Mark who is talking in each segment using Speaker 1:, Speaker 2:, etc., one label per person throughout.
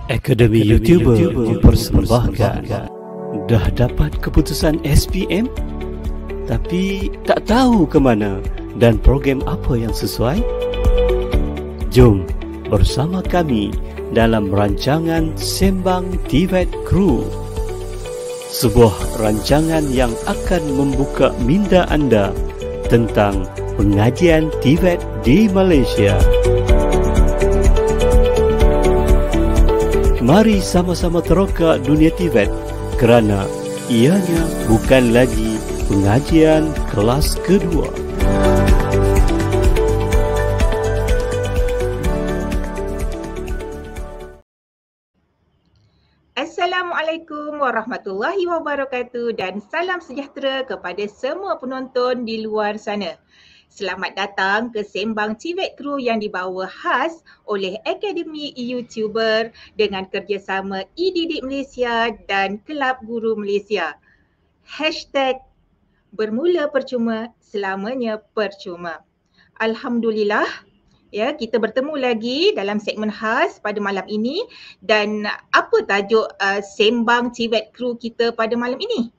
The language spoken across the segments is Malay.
Speaker 1: Akademi YouTuber mempersembahkan. Dah dapat keputusan SPM? Tapi tak tahu ke mana dan program apa yang sesuai? Jom bersama kami dalam rancangan Sembang TVET Crew. Sebuah rancangan yang akan membuka minda anda tentang pengajian TVET di Malaysia. Mari sama-sama teroka dunia TVET kerana ianya bukan lagi pengajian kelas kedua.
Speaker 2: Assalamualaikum warahmatullahi wabarakatuh dan salam sejahtera kepada semua penonton di luar sana. Selamat datang ke Sembang TVET Crew yang dibawa khas oleh Akademi YouTuber dengan kerjasama eDidik Malaysia dan Kelab Guru Malaysia. #Bermula percuma, selamanya percuma. Alhamdulillah, ya, kita bertemu lagi dalam segmen khas pada malam ini. Dan apa tajuk Sembang TVET Crew kita pada malam ini?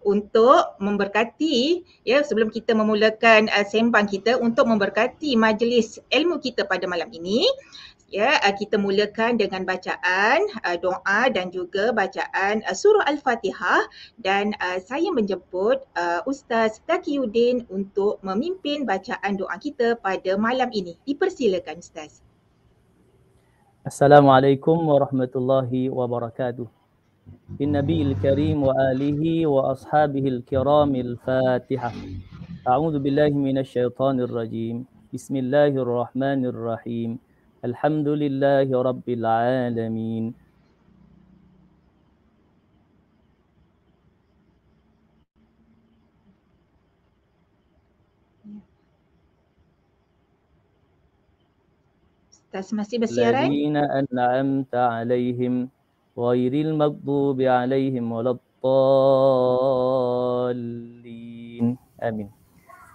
Speaker 2: Untuk memberkati, ya, sebelum kita memulakan sembang kita, untuk memberkati majlis ilmu kita pada malam ini, ya, kita mulakan dengan bacaan doa dan juga bacaan surah Al-Fatihah, dan saya menjemput Ustaz Taqiyuddin untuk memimpin bacaan doa kita pada malam ini. Dipersilakan Ustaz.
Speaker 3: Assalamualaikum warahmatullahi wabarakatuh. Bin-Nabiil Karim wa alihi wa ashabihil kiramil Fatihah. A'udzu billahi minasyaitonir rajim. Bismillahirrahmanirrahim. Alhamdulillahi rabbil alamin.
Speaker 2: Ustaz masih bersiaran?
Speaker 3: Alladzina an'amta 'alaihim ghairil maghdubi 'alaihim waladdallin. Amin.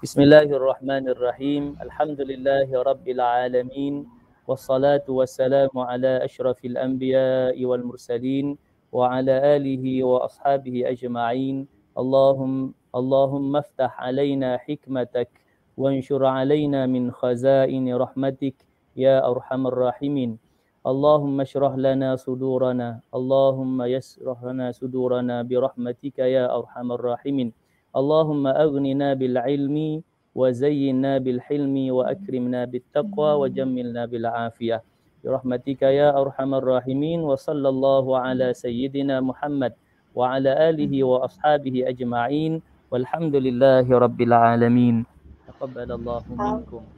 Speaker 3: Bismillahirrahmanirrahim. Alhamdulillahi rabbil alamin. Wassalatu wassalamu ala asyrafil anbiya'i wal mursalin wa ala alihi wa ashabihi ajma'in. Allahumma aftah alaina hikmatak wanshur alaina min khazaini rahmatik ya arhamar rahimin. Allahumma syrah lana sudurana, Allahumma yasrah lana sudurana birahmatika ya arhamar rahimin. Allahumma aghnina bil ilmi wa zayyinna bil hilmi wa akrimna bit taqwa wa jammilna bil afiyah. Birahmatika ya arhamar rahimin. Wa sallallahu ala sayyidina Muhammad wa ala alihi wa ashabihi ajma'in. Walhamdulillahi rabbil alamin. Taqabbalallahu minkum.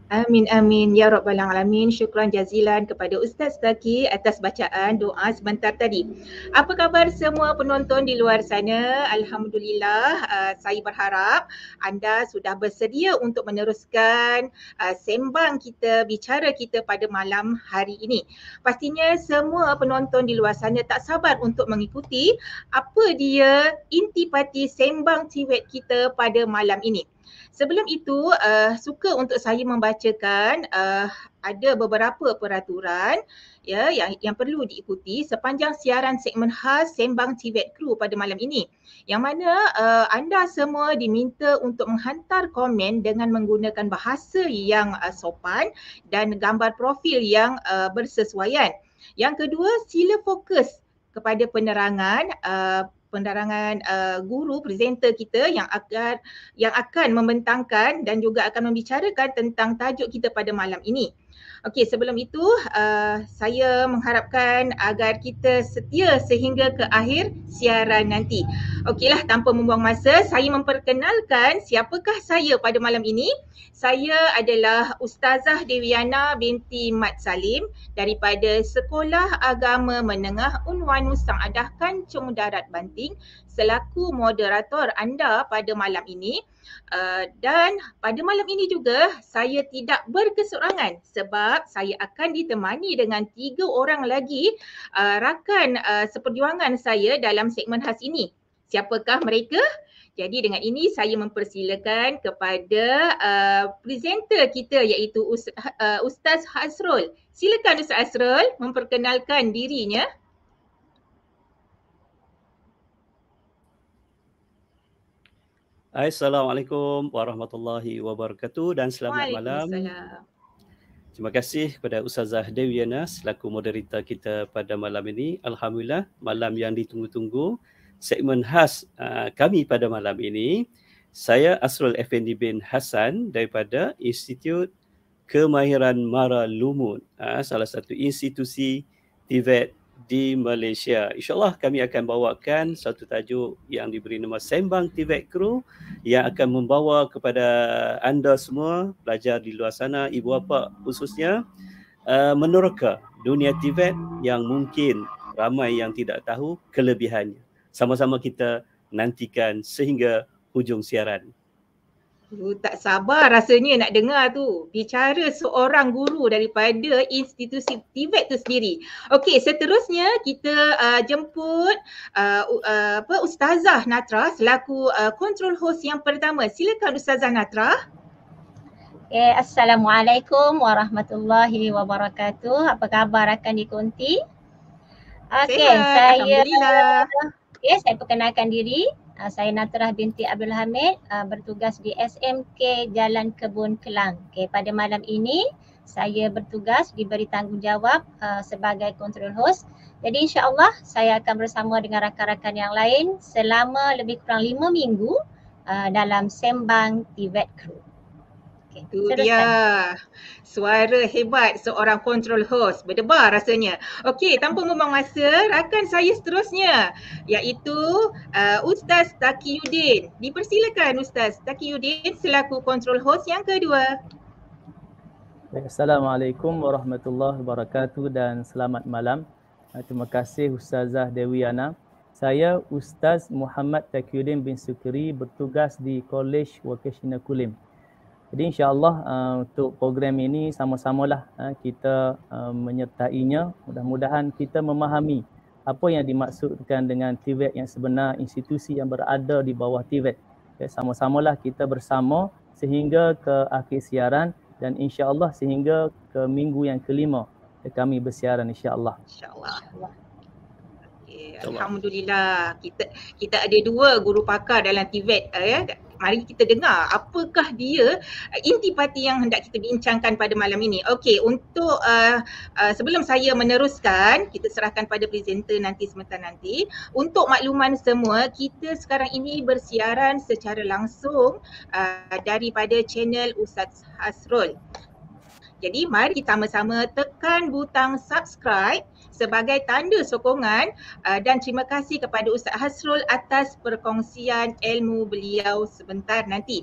Speaker 2: Amin amin ya rabbal alamin. Syukran jazilan kepada Ustaz Taqi atas bacaan doa sebentar tadi. Apa khabar semua penonton di luar sana? Alhamdulillah, saya berharap anda sudah bersedia untuk meneruskan sembang kita, bicara kita pada malam hari ini. Pastinya semua penonton di luar sana tak sabar untuk mengikuti apa dia intipati sembang TVET kita pada malam ini. Sebelum itu, suka untuk saya membacakan ada beberapa peraturan, ya, yang perlu diikuti sepanjang siaran segmen khas Sembang TVET Crew pada malam ini. Yang mana anda semua diminta untuk menghantar komen dengan menggunakan bahasa yang sopan dan gambar profil yang bersesuaian. Yang kedua, sila fokus kepada penerangan guru presenter kita yang akan membentangkan dan juga akan membicarakan tentang tajuk kita pada malam ini. Okey, sebelum itu saya mengharapkan agar kita setia sehingga ke akhir siaran nanti. Okeylah, tanpa membuang masa, saya memperkenalkan siapakah saya pada malam ini. Saya adalah Ustazah Dewiana binti Mat Salim daripada Sekolah Agama Menengah Unwanus Saadah Kancung Darat Banting selaku moderator anda pada malam ini. Dan pada malam ini juga saya tidak berkeseorangan sebab saya akan ditemani dengan 3 orang lagi rakan seperjuangan saya dalam segmen khas ini. Siapakah mereka? Jadi dengan ini saya mempersilakan kepada presenter kita iaitu Ustaz Hasrul. Silakan Ustaz Hasrul memperkenalkan dirinya.
Speaker 1: Assalamualaikum warahmatullahi wabarakatuh dan selamat malam. Terima kasih kepada Ustazah Dewiana selaku moderator kita pada malam ini. Alhamdulillah, malam yang ditunggu-tunggu. Segmen khas kami pada malam ini. Saya Asrul Effendi bin Hassan daripada Institut Kemahiran Mara Lumut, salah satu institusi TVET di Malaysia. InsyaAllah kami akan bawakan satu tajuk yang diberi nama Sembang TVET Crew yang akan membawa kepada anda semua, pelajar di luar sana, ibu bapa khususnya, meneroka dunia TVET yang mungkin ramai yang tidak tahu kelebihannya. Sama-sama kita nantikan sehingga hujung siaran.
Speaker 2: Tak sabar rasanya nak dengar tu bicara seorang guru daripada institusi TVET tu sendiri. Okey, seterusnya kita jemput Ustazah Natra selaku control host yang pertama. Silakan Ustazah Natra.
Speaker 4: Okay, Assalamualaikum warahmatullahi wabarakatuh. Apa khabar rakan di Konti? Okey, saya perkenalkan diri. Saya Natrah binti Abdul Hamid, bertugas di SMK Jalan Kebun Kelang. Okay, pada malam ini saya bertugas diberi tanggungjawab sebagai control host. Jadi insya-Allah saya akan bersama dengan rakan-rakan yang lain selama lebih kurang 5 minggu dalam Sembang TVET Crew.
Speaker 2: Itu dia suara hebat seorang control host, berdebar rasanya. Okey, tanpa membuang masa, rakan saya seterusnya iaitu Ustaz Taqiyuddin. Dipersilakan Ustaz Taqiyuddin selaku control host yang kedua.
Speaker 3: Assalamualaikum warahmatullahi wabarakatuh dan selamat malam. Terima kasih Ustazah Dewiana. Saya Ustaz Muhammad Taqiyuddin bin Sukri, bertugas di College Vocational Kulim. Jadi insya-Allah untuk program ini sama-samalah kita menyertainya. Mudah-mudahan kita memahami apa yang dimaksudkan dengan TVET yang sebenar, institusi yang berada di bawah TVET. Okay, sama-samalah kita bersama sehingga ke akhir siaran dan insya-Allah sehingga ke minggu yang kelima kami bersiaran insya-Allah.
Speaker 2: Insya-Allah. Alhamdulillah, kita ada 2 guru pakar dalam TVET ya. Mari kita dengar apakah dia intipati yang hendak kita bincangkan pada malam ini. Okey, untuk sebelum saya meneruskan, kita serahkan pada presenter nanti sebentar nanti. Untuk makluman semua, kita sekarang ini bersiaran secara langsung daripada channel Ustaz Hasrul. Jadi mari kita sama-sama tekan butang subscribe sebagai tanda sokongan dan terima kasih kepada Ustaz Hasrul atas perkongsian ilmu beliau sebentar nanti.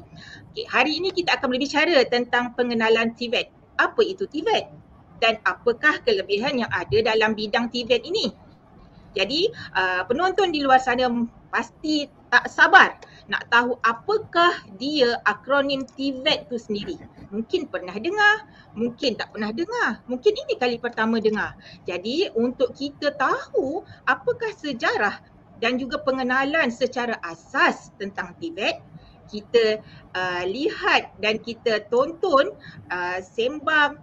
Speaker 2: Okay, hari ini kita akan berbicara tentang pengenalan TVET. Apa itu TVET? Dan apakah kelebihan yang ada dalam bidang TVET ini? Jadi penonton di luar sana pasti tak sabar nak tahu apakah dia akronim TVET tu sendiri. Mungkin pernah dengar, mungkin tak pernah dengar, mungkin ini kali pertama dengar. Jadi untuk kita tahu apakah sejarah dan juga pengenalan secara asas tentang TVET, kita lihat dan kita tonton Sembang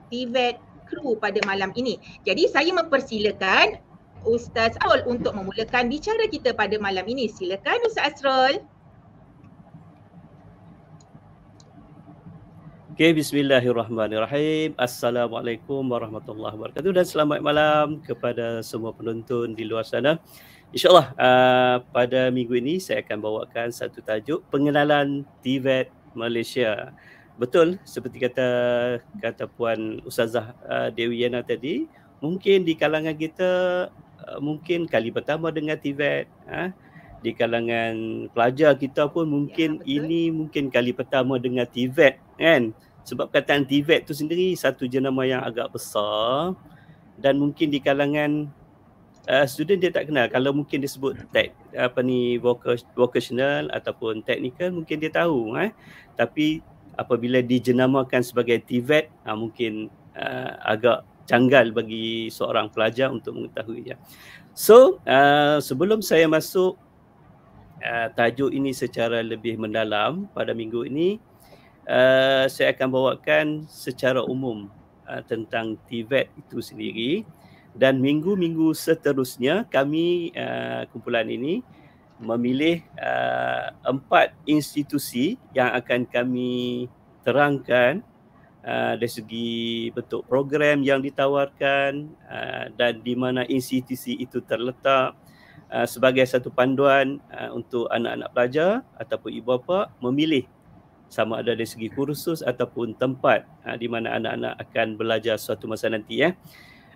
Speaker 2: TVET Crew pada malam ini. Jadi saya mempersilakan Ustaz Asrul untuk memulakan bicara kita pada malam ini. Silakan Ustaz Asrul.
Speaker 1: Okay, bismillahirrahmanirrahim. Assalamualaikum warahmatullahi wabarakatuh dan selamat malam kepada semua penonton di luar sana. InsyaAllah pada minggu ini saya akan bawakan satu tajuk pengenalan TVET Malaysia. Betul seperti kata Puan Ustazah Dewiana tadi, mungkin di kalangan kita mungkin kali pertama dengar TVET. Di kalangan pelajar kita pun mungkin ini mungkin kali pertama dengar TVET kan. Sebab kataan TVET tu sendiri satu jenama yang agak besar dan mungkin di kalangan student dia tak kenal. Kalau mungkin disebut vocational ataupun technical mungkin dia tahu tapi apabila dijenamakan sebagai TVET mungkin agak janggal bagi seorang pelajar untuk mengetahuinya. So sebelum saya masuk tajuk ini secara lebih mendalam pada minggu ini, saya akan bawakan secara umum tentang TVET itu sendiri, dan minggu-minggu seterusnya kami kumpulan ini memilih 4 institusi yang akan kami terangkan dari segi bentuk program yang ditawarkan dan di mana institusi itu terletak, sebagai satu panduan untuk anak-anak pelajar ataupun ibu bapa memilih sama ada dari segi kursus ataupun tempat di mana anak-anak akan belajar suatu masa nanti.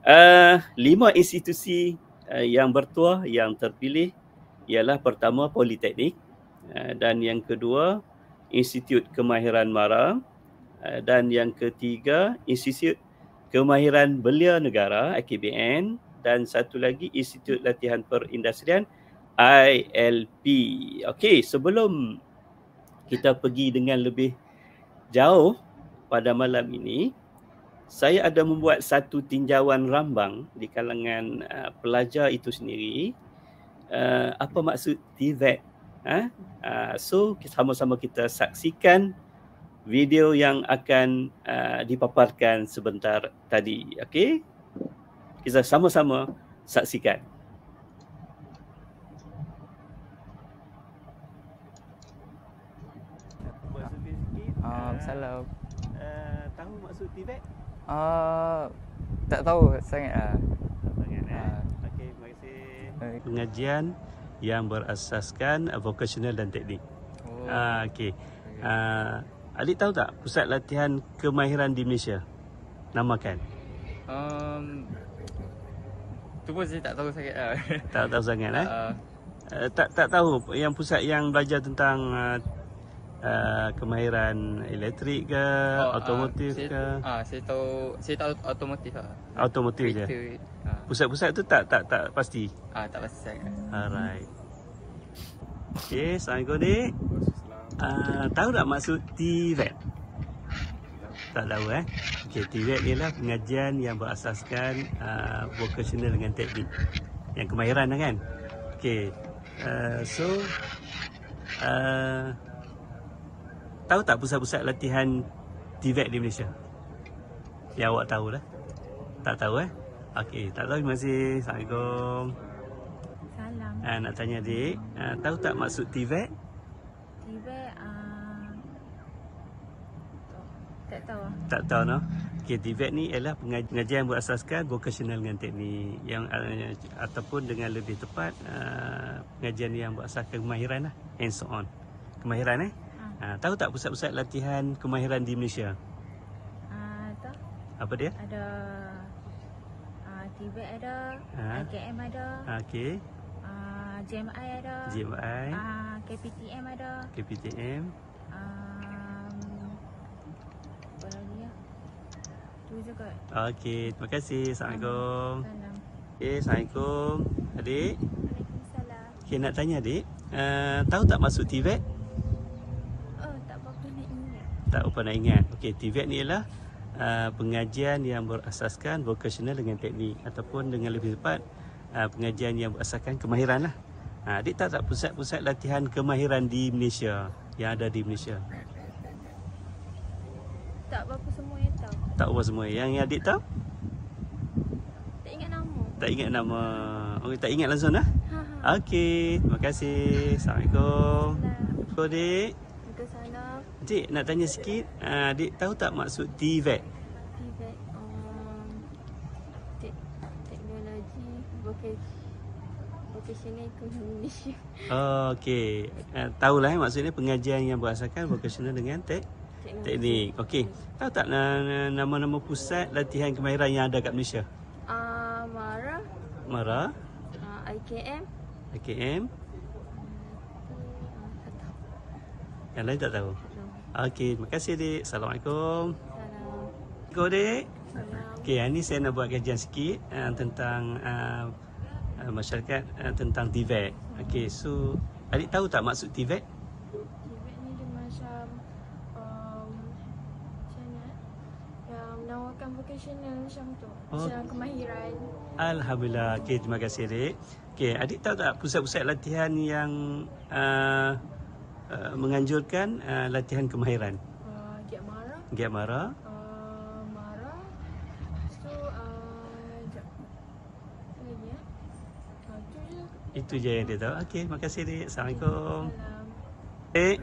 Speaker 1: 5 institusi yang bertuah yang terpilih ialah pertama Politeknik, dan yang kedua Institut Kemahiran MARA, dan yang ketiga Institut Kemahiran Belia Negara IKBN, dan satu lagi Institut Latihan Perindustrian ILP. Okey, sebelum kita pergi dengan lebih jauh pada malam ini, saya ada membuat satu tinjauan rambang di kalangan pelajar itu sendiri. Apa maksud TVET? So sama-sama kita saksikan video yang akan dipaparkan sebentar tadi. Okey, kita sama-sama saksikan.
Speaker 5: Salam.
Speaker 1: Tahu maksud TVET?
Speaker 5: Tak tahu sangat lah.
Speaker 1: Okey, terima kasih. Pengajian yang berasaskan vokasional dan teknik. Okey. Adik tahu tak pusat latihan kemahiran di Malaysia? Namakan.
Speaker 5: Tu pun saya tak tahu sangat lah.
Speaker 1: Tak tahu sangat tak tahu yang pusat yang belajar tentang kemahiran elektrik ke, automotif ke?
Speaker 5: Saya tahu automotif lah.
Speaker 1: Automotif je. Pusat-pusat tu tak pasti.
Speaker 5: Tak pasti sangat.
Speaker 1: Alright. Okey, Assalamualaikum dik. Tahu tak maksud TVET? Tak tahu Okey, TVET ialah pengajian yang berasaskan vokasional dengan teknik. Yang kemahiran lah kan? Okey. Tahu tak pusat-pusat latihan TVET di Malaysia? Yang awak tahu lah. Tak tahu Okey, tak tahu. Terima kasih. Assalamualaikum.
Speaker 6: Salam.
Speaker 1: Nak tanya adik, tahu tak maksud TVET?
Speaker 6: TVET tak tahu.
Speaker 1: Tak tahu no. Okey, TVET ni ialah pengajian berasaskan vokasional dengan teknik yang ataupun dengan lebih tepat pengajian yang berasaskan kemahiran lah, hands on. Kemahiran tahu tak pusat-pusat latihan kemahiran di Malaysia?
Speaker 6: Tahu.
Speaker 1: Apa dia?
Speaker 6: Ada TVET ada, IKM ada.
Speaker 1: Okey.
Speaker 6: JMI ada.
Speaker 1: JMI.
Speaker 6: KPTM ada.
Speaker 1: KPTM.
Speaker 6: Apa lagi ya? Tu je kot.
Speaker 1: Okey, terima kasih. Assalamualaikum.
Speaker 6: Salam.
Speaker 1: Okey, Assalamualaikum. Adik.
Speaker 6: Waalaikumsalam.
Speaker 1: Okey, nak tanya adik, tahu tak maksud TVET?
Speaker 6: Tak apa-apa nak ingat.
Speaker 1: Tak apa nak ingat. Okey, TVET ni ialah pengajian yang berasaskan vokasional dengan teknik ataupun dengan lebih tepat pengajian yang berasaskan kemahiran lah. Adik tahu tak pusat-pusat latihan kemahiran di Malaysia yang ada di Malaysia?
Speaker 6: Tak apa-apa semua yang tahu.
Speaker 1: Tak apa semua. Yang adik tahu?
Speaker 6: Tak ingat nama.
Speaker 1: Tak ingat nama. Okey, tak ingat langsung lah. Okey, terima kasih. Assalamualaikum. Assalamualaikum adik.
Speaker 6: Waalaikumsalam.
Speaker 1: Adik nak tanya sikit, adik tahu tak maksud TVET?
Speaker 6: TVET teknologi vocational ekonomi Malaysia.
Speaker 1: Okey, tahulah maksudnya pengajian yang berasaskan vokasional dengan teknik. Okey, tahu tak nama-nama pusat latihan kemahiran yang ada kat Malaysia? MARA, IKM. Yang lain tak tahu? Okey, terima kasih adik. Assalamualaikum. Assalamualaikum adik. Okey, hari ni saya nak buat kajian sikit tentang masyarakat tentang TVET. Okey, so adik tahu tak maksud TVET?
Speaker 6: TVET ni dia macam yang menawarkan vocational macam tu.
Speaker 1: Oh.
Speaker 6: Macam kemahiran.
Speaker 1: Alhamdulillah. Okey, terima kasih adik. Okey, adik tahu tak pusat-pusat latihan yang menganjurkan latihan kemahiran?
Speaker 6: Giat marah.
Speaker 1: Giat marah.
Speaker 6: Marah. So, sekejap. Apa lagi ya? Itu je.
Speaker 1: Itu je yang dia tahu. Okey, terima kasih adik. Assalamualaikum.
Speaker 6: Salam.
Speaker 1: Adik.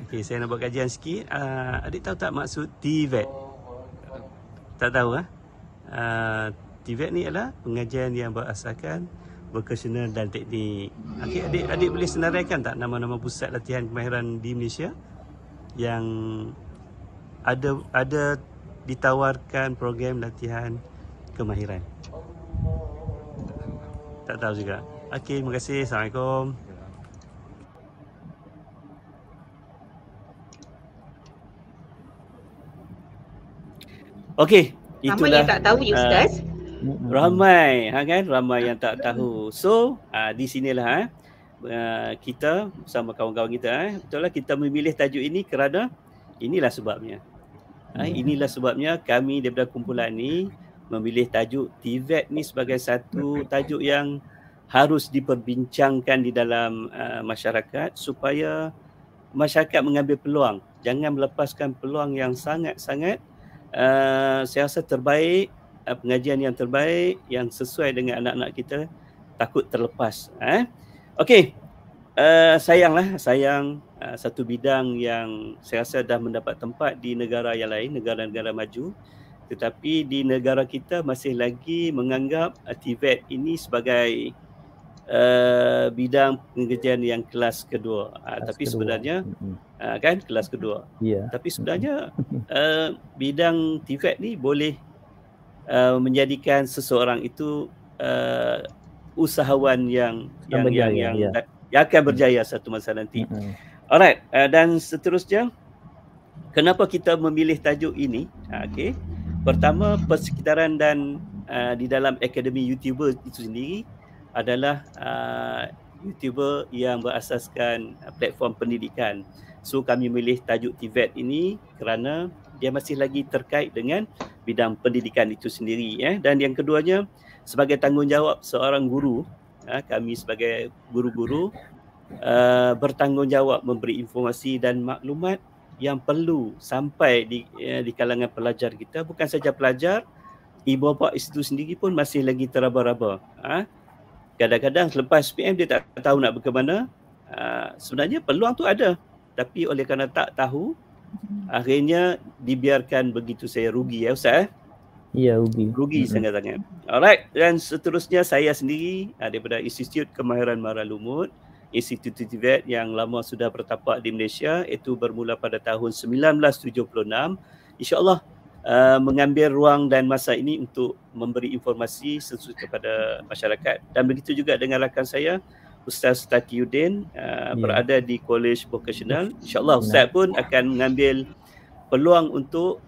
Speaker 1: Okey, saya nak buat kajian sikit. Adik tahu tak maksud TVET? Tak tahu TVET ni adalah pengajian yang berasaskan vocational dan teknik. Okey, adik boleh senaraikan tak nama-nama pusat latihan kemahiran di Malaysia yang ada ditawarkan program latihan kemahiran? Tak tahu juga. Okey, terima kasih. Assalamualaikum. Okey,
Speaker 2: Ramai yang tak tahu ya Ustaz.
Speaker 1: Ramai kan, ramai yang tak tahu. So di sinilah kita bersama kawan-kawan kita betul lah kita memilih tajuk ini kerana inilah sebabnya. Inilah sebabnya kami daripada kumpulan ni memilih tajuk TVET ni sebagai satu tajuk yang harus diperbincangkan di dalam masyarakat supaya masyarakat mengambil peluang. Jangan melepaskan peluang yang sangat-sangat saya rasa terbaik, pengajian yang terbaik yang sesuai dengan anak-anak kita takut terlepas. Okey, sayang satu bidang yang saya rasa dah mendapat tempat di negara yang lain, negara-negara maju, tetapi di negara kita masih lagi menganggap TVET ini sebagai bidang pengajian yang kelas kedua. Tapi sebenarnya kan kelas kedua. Tapi sebenarnya bidang TVET ni boleh menjadikan seseorang itu usahawan yang akan berjaya satu masa nanti. Alright, dan seterusnya kenapa kita memilih tajuk ini? Okey. Pertama, persekitaran dan di dalam akademi YouTuber itu sendiri adalah YouTuber yang berasaskan platform pendidikan. So kami memilih tajuk TVET ini kerana dia masih lagi terkait dengan bidang pendidikan itu sendiri. Dan yang keduanya, sebagai tanggungjawab seorang guru, kami sebagai guru-guru bertanggungjawab memberi informasi dan maklumat yang perlu sampai di kalangan pelajar kita. Bukan saja pelajar, ibu bapa itu sendiri pun masih lagi teraba-raba. Kadang-kadang selepas SPM dia tak tahu nak ke mana. Sebenarnya peluang tu ada, tapi oleh kerana tak tahu, akhirnya dibiarkan begitu saja. Rugi Ustaz?
Speaker 3: Ya, rugi
Speaker 1: sangat-sangat. Alright, dan seterusnya saya sendiri daripada Institut Kemahiran Mara Lumut, Institut TVET yang lama sudah bertapak di Malaysia, itu bermula pada tahun 1976. InsyaAllah mengambil ruang dan masa ini untuk memberi informasi sesuai kepada masyarakat. Dan begitu juga dengan rakan saya, Ustaz Taqiyuddin, berada di College Vocational. InsyaAllah Ustaz pun akan mengambil peluang untuk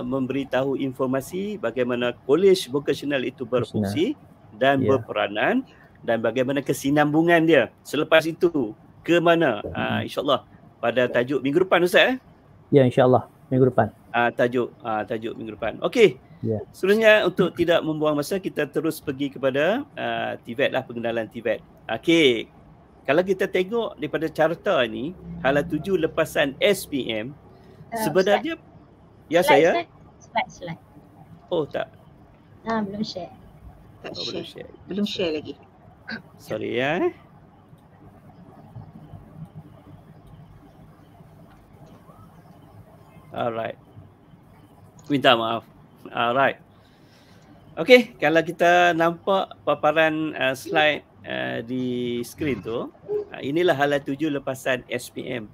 Speaker 1: memberitahu informasi bagaimana College Vocational itu berfungsi dan berperanan dan bagaimana kesinambungan dia selepas itu ke mana. InsyaAllah pada tajuk minggu depan Ustaz.
Speaker 3: Ya, insyaAllah minggu depan.
Speaker 1: Tajuk minggu depan. Okey. Sebenarnya untuk tidak membuang masa, kita terus pergi kepada TVET lah, pengenalan TVET. Okey. Kalau kita tengok daripada carta ni, hala 7 lepasan SPM, sebenarnya slide. Oh tak.
Speaker 4: Belum share.
Speaker 2: Belum share lagi.
Speaker 1: Sorry Alright. Minta maaf. Alright. Okey, kalau kita nampak paparan slide di skrin tu, inilah hala 7 lepasan SPM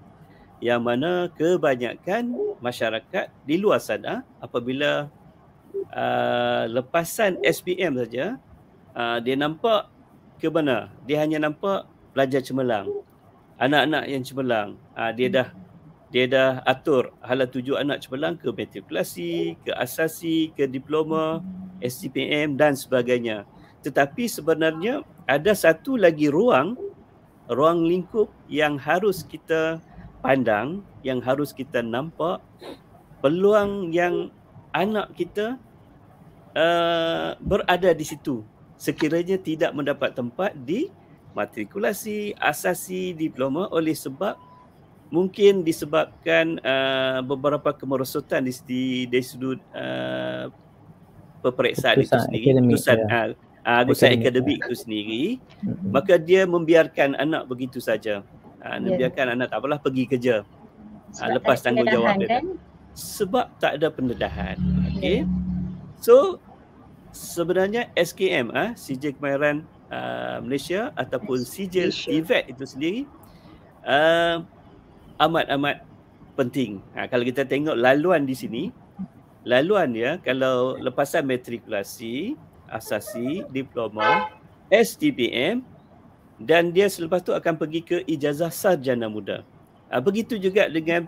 Speaker 1: yang mana kebanyakan masyarakat di luar sana apabila lepasan SPM saja, dia nampak ke mana? Dia hanya nampak pelajar cemerlang. Anak-anak yang cemerlang. Dia dah atur hala 7 anak cemerlang ke matrikulasi, ke asasi, ke diploma, STPM dan sebagainya. Tetapi sebenarnya ada satu lagi ruang lingkup yang harus kita pandang, yang harus kita nampak, peluang yang anak kita berada di situ sekiranya tidak mendapat tempat di matrikulasi asasi diploma oleh sebab mungkin disebabkan beberapa kemerosotan dari sudut peperiksaan itu sendiri, keputusan akademik itu sendiri, maka dia membiarkan anak begitu saja. Membiarkan anak tak apalah pergi kerja lepas tanggungjawab dia. Sebab tak ada pendedahan. Okey. So sebenarnya SKM Sijil Kemahiran Malaysia ataupun sijil TVET itu sendiri amat-amat penting. Kalau kita tengok laluan di sini, laluan dia kalau lepasan matrikulasi, asasi, diploma, STPM dan dia selepas tu akan pergi ke ijazah sarjana muda. Begitu juga dengan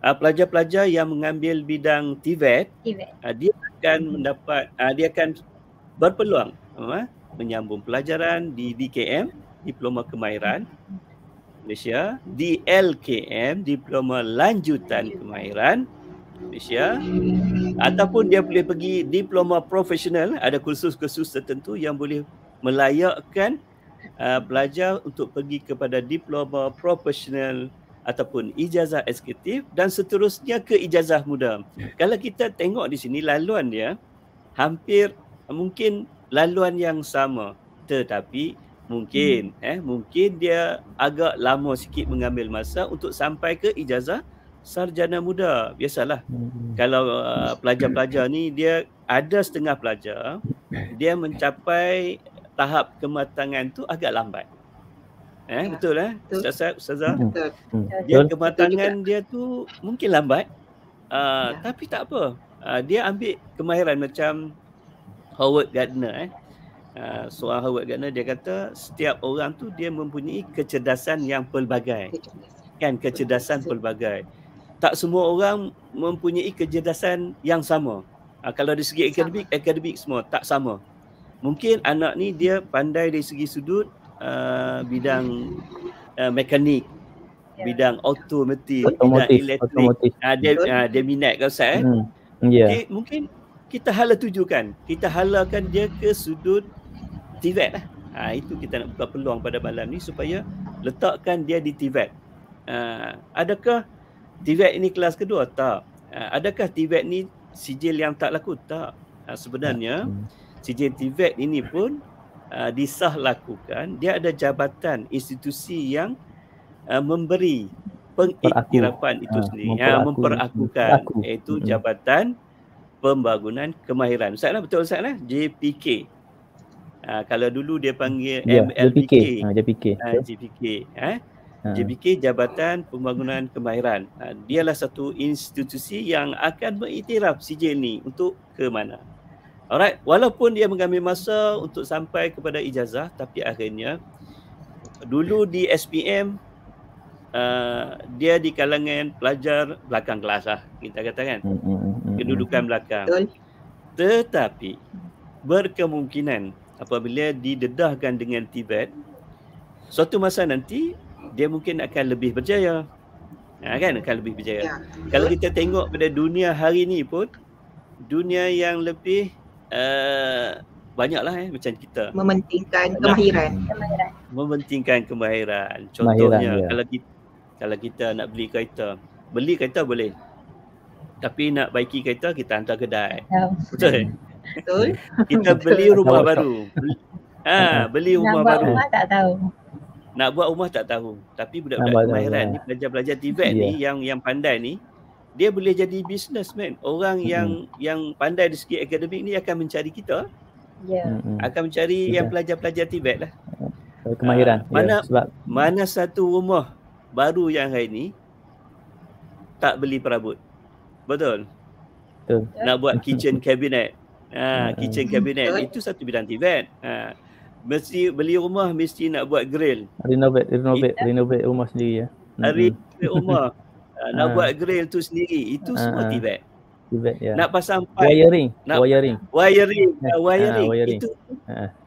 Speaker 1: pelajar-pelajar yang mengambil bidang TVET, dia akan mendapat, dia akan berpeluang menyambung pelajaran di DKM, Diploma Kemahiran Malaysia, di LKM, Diploma Lanjutan Kemahiran Malaysia, ataupun dia boleh pergi diploma profesional. Ada kursus-kursus tertentu yang boleh melayakkan pelajar untuk pergi kepada diploma profesional ataupun ijazah eksekutif dan seterusnya ke ijazah muda. Kalau kita tengok di sini laluan dia hampir mungkin laluan yang sama, tetapi mungkin dia agak lama sikit mengambil masa untuk sampai ke ijazah sarjana muda. Biasalah kalau pelajar-pelajar ni dia ada setengah pelajar dia mencapai tahap kematangan tu agak lambat. Betul Ustazah? Dia kematangan dia tu mungkin lambat. Tapi tak apa. Dia ambil kemahiran macam Howard Gardner soal Howard Gardner, dia kata setiap orang tu dia mempunyai kecerdasan yang pelbagai. Kan, kecerdasan pelbagai. Tak semua orang mempunyai kecerdasan yang sama. Kalau dari segi akademik semua tak sama. Mungkin anak ni dia pandai dari segi sudut bidang mekanik, bidang automotif, bidang elektrik. Dia minat kan Ustaz? Okay, mungkin kita hala tujukan. Kita halakan dia ke sudut TVET lah. Itu kita nak buka peluang pada malam ni supaya letakkan dia di TVET. Adakah TVET ini kelas kedua? Tak. Adakah TVET ni sijil yang tak laku? Tak. Sebenarnya sijil TVET ini pun disah lakukan. Dia ada jabatan institusi yang memberi pengiktirafan itu sendiri. Memperakukan. Iaitu Jabatan Pembangunan Kemahiran. Ustaz lah, betul Ustaz lah? JPK. Kalau dulu dia panggil MLPK. JPK. JPK, Jabatan Pembangunan Kemahiran. Dialah satu institusi yang akan mengiktiraf sijil ni untuk ke mana. Alright, walaupun dia mengambil masa untuk sampai kepada ijazah, tapi akhirnya dulu di SPM dia di kalangan pelajar belakang kelas lah, kita katakan. Kedudukan belakang. Tetapi berkemungkinan apabila didedahkan dengan TVET, suatu masa nanti dia mungkin akan lebih berjaya. Kan akan lebih berjaya. Kalau kita tengok pada dunia hari ni pun, dunia yang lebih banyaklah macam kita
Speaker 2: mementingkan kemahiran.
Speaker 1: Mementingkan kemahiran. Contohnya kalau kita nak beli kereta boleh. Tapi nak baiki kereta kita hantar kedai. Betul. Kita beli rumah baru. Beli rumah baru.
Speaker 4: Nak buat rumah tak tahu.
Speaker 1: Nak buat rumah tak tahu. Tapi budak-budak kemahiran ni, pelajar-pelajar TVET ni yang pandai ni, dia boleh jadi businessman. Orang yang pandai dari segi akademik ni akan mencari kita. Akan mencari yang pelajar-pelajar TVET lah.
Speaker 3: Kemahiran.
Speaker 1: Mana satu rumah baru yang hari ni tak beli perabot. Betul? Nak buat kitchen cabinet. Kitchen cabinet itu satu bidang TVET. Mesti beli rumah, mesti nak buat grill.
Speaker 3: Renovate rumah sendiri ya.
Speaker 1: Renovate rumah. Nak buat grill tu sendiri. Itu semua TVET.
Speaker 3: Ya.
Speaker 1: Nak pasang pipe. Wiring. Itu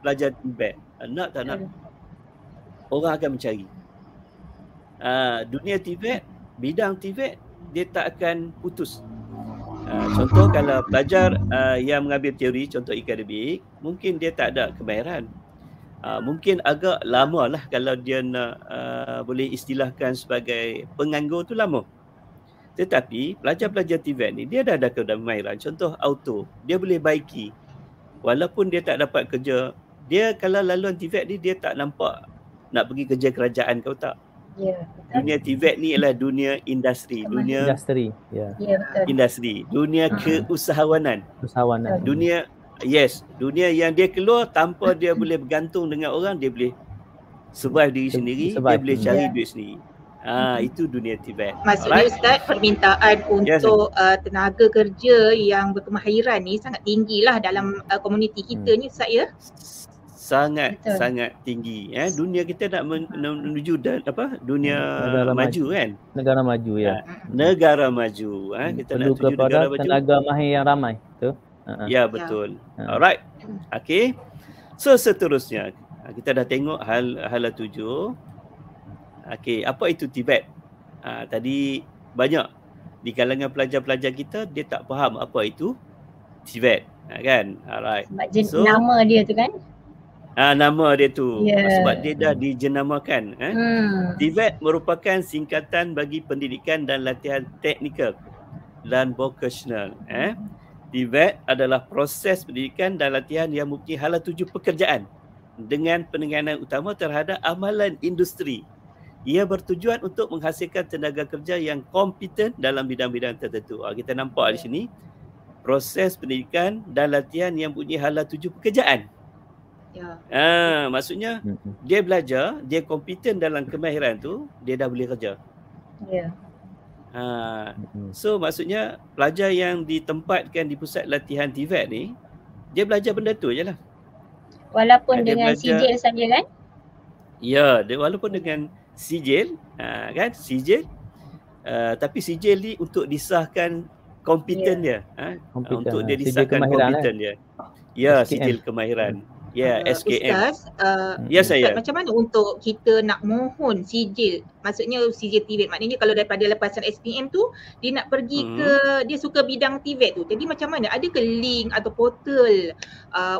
Speaker 1: pelajar TVET. Nak tak nak? Orang akan mencari. Dunia TVET, bidang TVET, dia tak akan putus. Contoh kalau pelajar yang mengambil teori, contoh akademik, mungkin dia tak ada kemahiran. Mungkin agak lama lah kalau dia nak boleh istilahkan sebagai penganggur tu lama. Tetapi pelajar-pelajar TVET ni dia dah ada kemahiran. Contoh auto, dia boleh baiki. Walaupun dia tak dapat kerja, dia kalau laluan TVET ni dia tak nampak nak pergi kerja kerajaan kau tak.
Speaker 4: Ya, betul.
Speaker 1: Dunia TVET ni adalah dunia industri, dunia
Speaker 3: Industri. Ya.
Speaker 4: Ya, betul.
Speaker 1: industri, dunia keusahawanan.
Speaker 3: Usahawan.
Speaker 1: Dunia dunia yang dia keluar tanpa dia boleh bergantung dengan orang, dia boleh survive diri sendiri, dia
Speaker 3: Survive.
Speaker 1: boleh cari duit sendiri. Itu dunia TVET.
Speaker 2: Maksudnya Ustaz, permintaan untuk tenaga kerja yang berkemahiran ni sangat tinggilah dalam komuniti kita ni Ustaz ya?
Speaker 1: Sangat
Speaker 4: Betul.
Speaker 1: sangat tinggi. Dunia kita nak menuju dunia
Speaker 3: Negara
Speaker 1: maju kan?
Speaker 3: Negara maju ya.
Speaker 1: Negara maju. Kita
Speaker 3: Perlu
Speaker 1: nak tuju
Speaker 3: kepada
Speaker 1: negara maju.
Speaker 3: tenaga mahir yang ramai. Betul?
Speaker 1: Ya, betul.
Speaker 3: Ya.
Speaker 1: Alright. Okay. So seterusnya kita dah tengok hala 7. Okay, apa itu TVET? Tadi banyak di kalangan pelajar-pelajar kita dia tak faham apa itu TVET, kan? Alright.
Speaker 4: Sebab nama dia tu kan.
Speaker 1: Nama dia tu.
Speaker 4: Yeah.
Speaker 1: Sebab dia dah dijenamakan. TVET merupakan singkatan bagi pendidikan dan latihan teknikal dan vocational. TVET adalah proses pendidikan dan latihan yang mempunyai hala 7 pekerjaan dengan penekanan utama terhadap amalan industri. Ia bertujuan untuk menghasilkan tenaga kerja yang kompeten dalam bidang-bidang tertentu. Kita nampak di sini proses pendidikan dan latihan yang mempunyai hala 7 pekerjaan.
Speaker 2: Ya.
Speaker 1: Maksudnya dia belajar, dia kompeten dalam kemahiran tu, dia dah boleh kerja.
Speaker 4: Ya.
Speaker 1: So maksudnya pelajar yang ditempatkan di pusat latihan TVET ni, dia belajar benda tu je lah.
Speaker 4: Walaupun
Speaker 1: Dia
Speaker 4: dengan
Speaker 1: belajar-
Speaker 4: sijil saja kan?
Speaker 1: Ya, dia walaupun dengan sijil, kan, sijil, tapi sijil ni untuk disahkan kompeten dia,
Speaker 3: Kompeten,
Speaker 1: untuk dia
Speaker 3: sijil
Speaker 1: disahkan
Speaker 3: kemahiran,
Speaker 1: kompeten dia. Ya,
Speaker 3: SKM.
Speaker 1: sijil kemahiran. Ya, SKM.
Speaker 2: Ustaz,
Speaker 1: Ya,
Speaker 2: Ustaz,
Speaker 1: saya.
Speaker 2: macam mana untuk kita nak mohon sijil? Maksudnya sijil TVET, maknanya kalau daripada lepasan SPM tu dia nak pergi ke, dia suka bidang TVET tu. Jadi macam mana? Ada ke link atau portal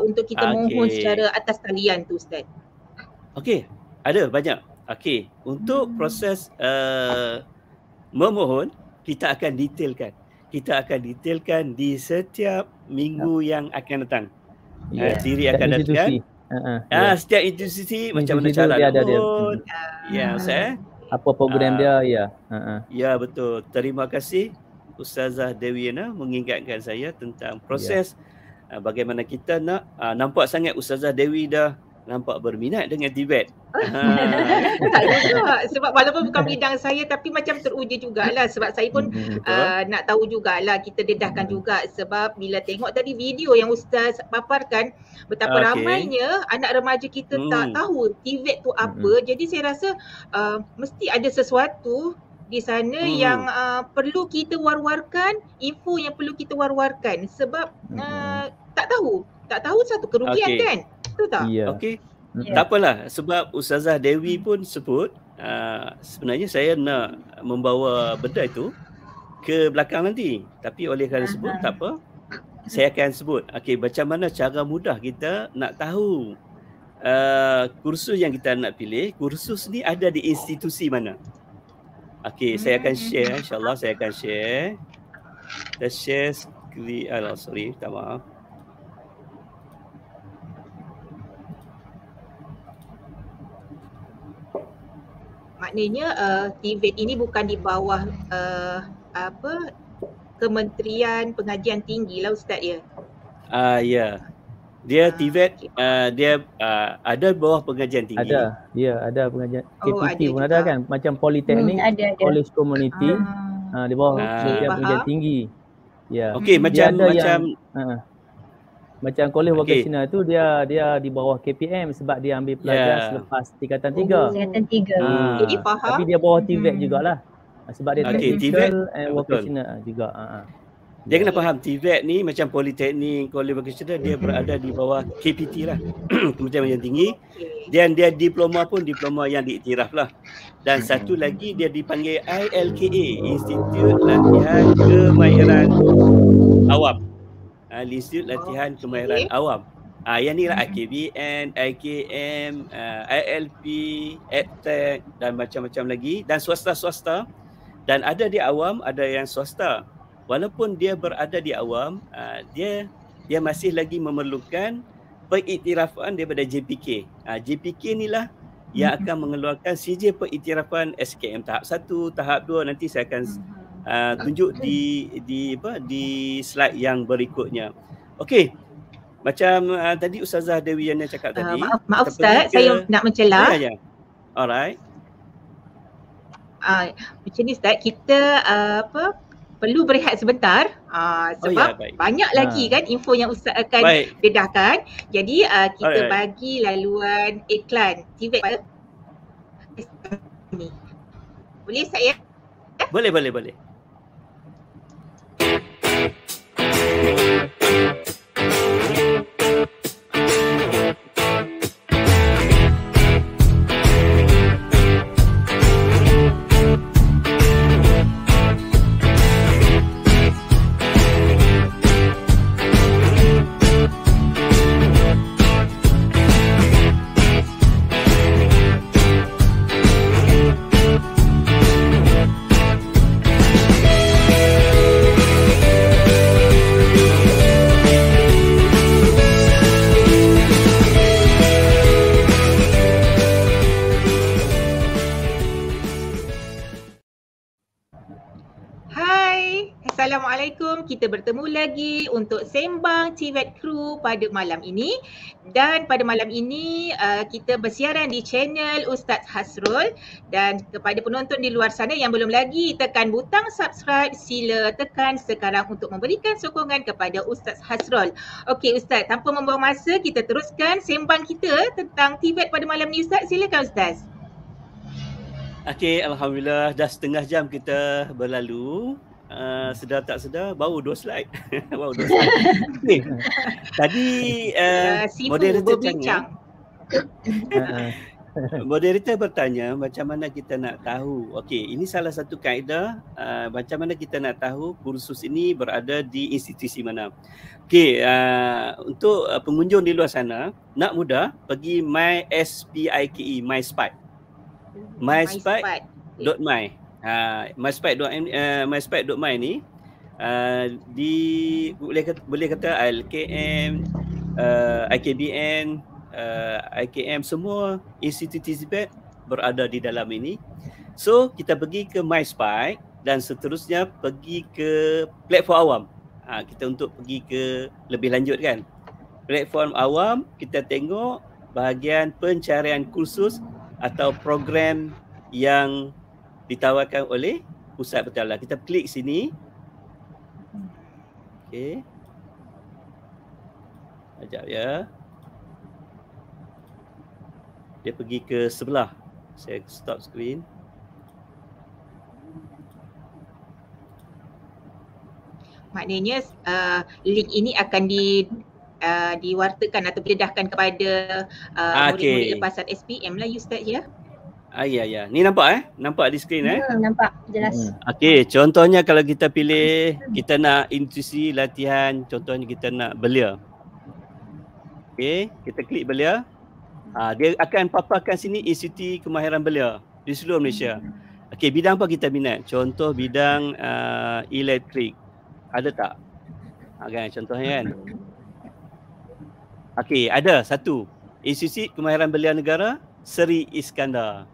Speaker 2: untuk kita mohon secara atas talian tu Ustaz?
Speaker 1: Okey, ada banyak. Okey, untuk proses memohon kita akan detailkan. Kita akan detailkan di setiap minggu yang akan datang. Siri akan datang. Setiap institusi macam mana
Speaker 3: Institusi
Speaker 1: cara
Speaker 3: dia ada dia.
Speaker 1: mohon. Ya, Ustaz.
Speaker 3: Apa program dia? Ya.
Speaker 1: Ya, betul. Terima kasih Ustazah Dewiana mengingatkan saya tentang proses bagaimana kita nak nampak sangat Ustazah Dewi dah nampak berminat dengan TVET.
Speaker 2: Tak juga. Sebab walaupun bukan bidang saya tapi macam teruja jugalah sebab saya pun nak tahu jugalah, kita dedahkan juga sebab bila tengok tadi video yang Ustaz paparkan betapa ramainya anak remaja kita tak tahu TVET tu apa. Jadi saya rasa mesti ada sesuatu di sana yang perlu kita war-warkan, info yang perlu kita war-warkan sebab tak tahu satu kerugian kan? Betul tak?
Speaker 1: Okey. Tak apalah sebab Ustazah Dewi pun sebut sebenarnya saya nak membawa benda itu ke belakang nanti. Tapi oleh kerana sebut tak apa. Saya akan sebut okey macam mana cara mudah kita nak tahu kursus yang kita nak pilih, kursus ni ada di institusi mana. Okey, saya akan share, insya-Allah saya akan share. Kita share screen. Sorry, minta maaf.
Speaker 2: Maknanya TVET ini bukan di bawah Kementerian Pengajian Tinggi lah Ustaz ya?
Speaker 1: Ya. Dia TVET dia ada bawah pengajian tinggi.
Speaker 3: Ada. Ya, ada pengajian.
Speaker 2: Oh,
Speaker 3: KPT pun
Speaker 2: ada
Speaker 3: ada
Speaker 2: juga.
Speaker 3: kan. Macam politeknik,
Speaker 4: ada.
Speaker 3: college community. Di bawah pengajian
Speaker 2: faham.
Speaker 3: tinggi. Ya.
Speaker 1: Okey,
Speaker 3: Dia
Speaker 1: macam
Speaker 3: ada macam college vocational tu dia di bawah KPM sebab dia ambil pelajar selepas tingkatan 3.
Speaker 4: Tingkatan 3.
Speaker 2: Jadi faham.
Speaker 3: Tapi dia bawah TVET jugalah. Sebab dia
Speaker 1: Okey,
Speaker 3: technical
Speaker 1: TVET,
Speaker 3: and
Speaker 1: betul.
Speaker 3: vocational juga.
Speaker 1: Dia kena faham TVET ni macam politeknik, college vocational dia berada di bawah KPT lah. Kementerian Pengajian Tinggi. Dan dia diploma pun diploma yang diiktiraf lah. Dan satu lagi dia dipanggil ILKA, Institut Latihan Kemahiran awam. Institut Latihan Kemahiran Awam. Yang ni lah IKBN, IKM, ILP, EdTech dan macam-macam lagi, dan swasta-swasta. Dan ada di awam, ada yang swasta. Walaupun dia berada di awam, dia masih lagi memerlukan pengiktirafan daripada JPK. JPK ni lah yang akan mengeluarkan CJ pengiktirafan SKM tahap 1, tahap 2. Nanti saya akan tunjuk di slide yang berikutnya. Okey. Macam tadi Ustazah Dewi Yana cakap tadi.
Speaker 2: Maaf Ustaz, saya nak mencelah.
Speaker 1: Ya. Alright.
Speaker 2: Macam ni Ustaz, kita perlu berehat sebentar sebab banyak lagi kan info yang Ustaz akan dedahkan. Jadi kita bagi laluan iklan TVET pada ni. Boleh Ustaz ya?
Speaker 1: Boleh.
Speaker 2: Assalamualaikum, kita bertemu lagi untuk sembang TVET Crew pada malam ini. Dan pada malam ini kita bersiaran di channel Ustaz Hasrul. Dan kepada penonton di luar sana yang belum lagi tekan butang subscribe, sila tekan sekarang untuk memberikan sokongan kepada Ustaz Hasrul. Okey Ustaz, tanpa membuang masa kita teruskan sembang kita tentang TVET pada malam ni Ustaz. Silakan Ustaz.
Speaker 1: Okey, Alhamdulillah dah setengah jam kita berlalu. Sedar tak sedar baru 2 slide. Baru 2 slide. Okay. Tadi moderator berbincang. Moderator bertanya macam mana kita nak tahu. Okey, ini salah satu kaedah macam mana kita nak tahu kursus ini berada di institusi mana. Okey, untuk pengunjung di luar sana nak mudah pergi myspike, myspike. myspike.my. myspike.my ni boleh kata LKM, IKBN, IKM, semua institusi TVET berada di dalam ini. So kita pergi ke myspike dan seterusnya pergi ke platform awam. Kita untuk pergi ke lebih lanjut kan. Platform awam kita tengok bahagian pencarian kursus atau program yang ditawarkan oleh pusat bertala. Kita klik sini. Okey. Sekejap ya. Dia pergi ke sebelah. Saya stop screen.
Speaker 2: Maknanya link ini akan diwartakan atau didedahkan kepada murid-murid lepasan SPM lah Ustaz ya.
Speaker 1: Ya. Ni nampak Nampak di skrin
Speaker 4: Nampak jelas.
Speaker 1: Okey, contohnya kalau kita pilih kita nak institusi latihan, contohnya kita nak belia. Okey, kita klik belia. Dia akan paparkan sini institusi kemahiran belia di seluruh Malaysia. Okey, bidang apa kita minat? Contoh bidang elektrik. Ada tak? Kan contohnya kan. Okey, ada satu. Institusi Kemahiran Belia Negara Seri Iskandar.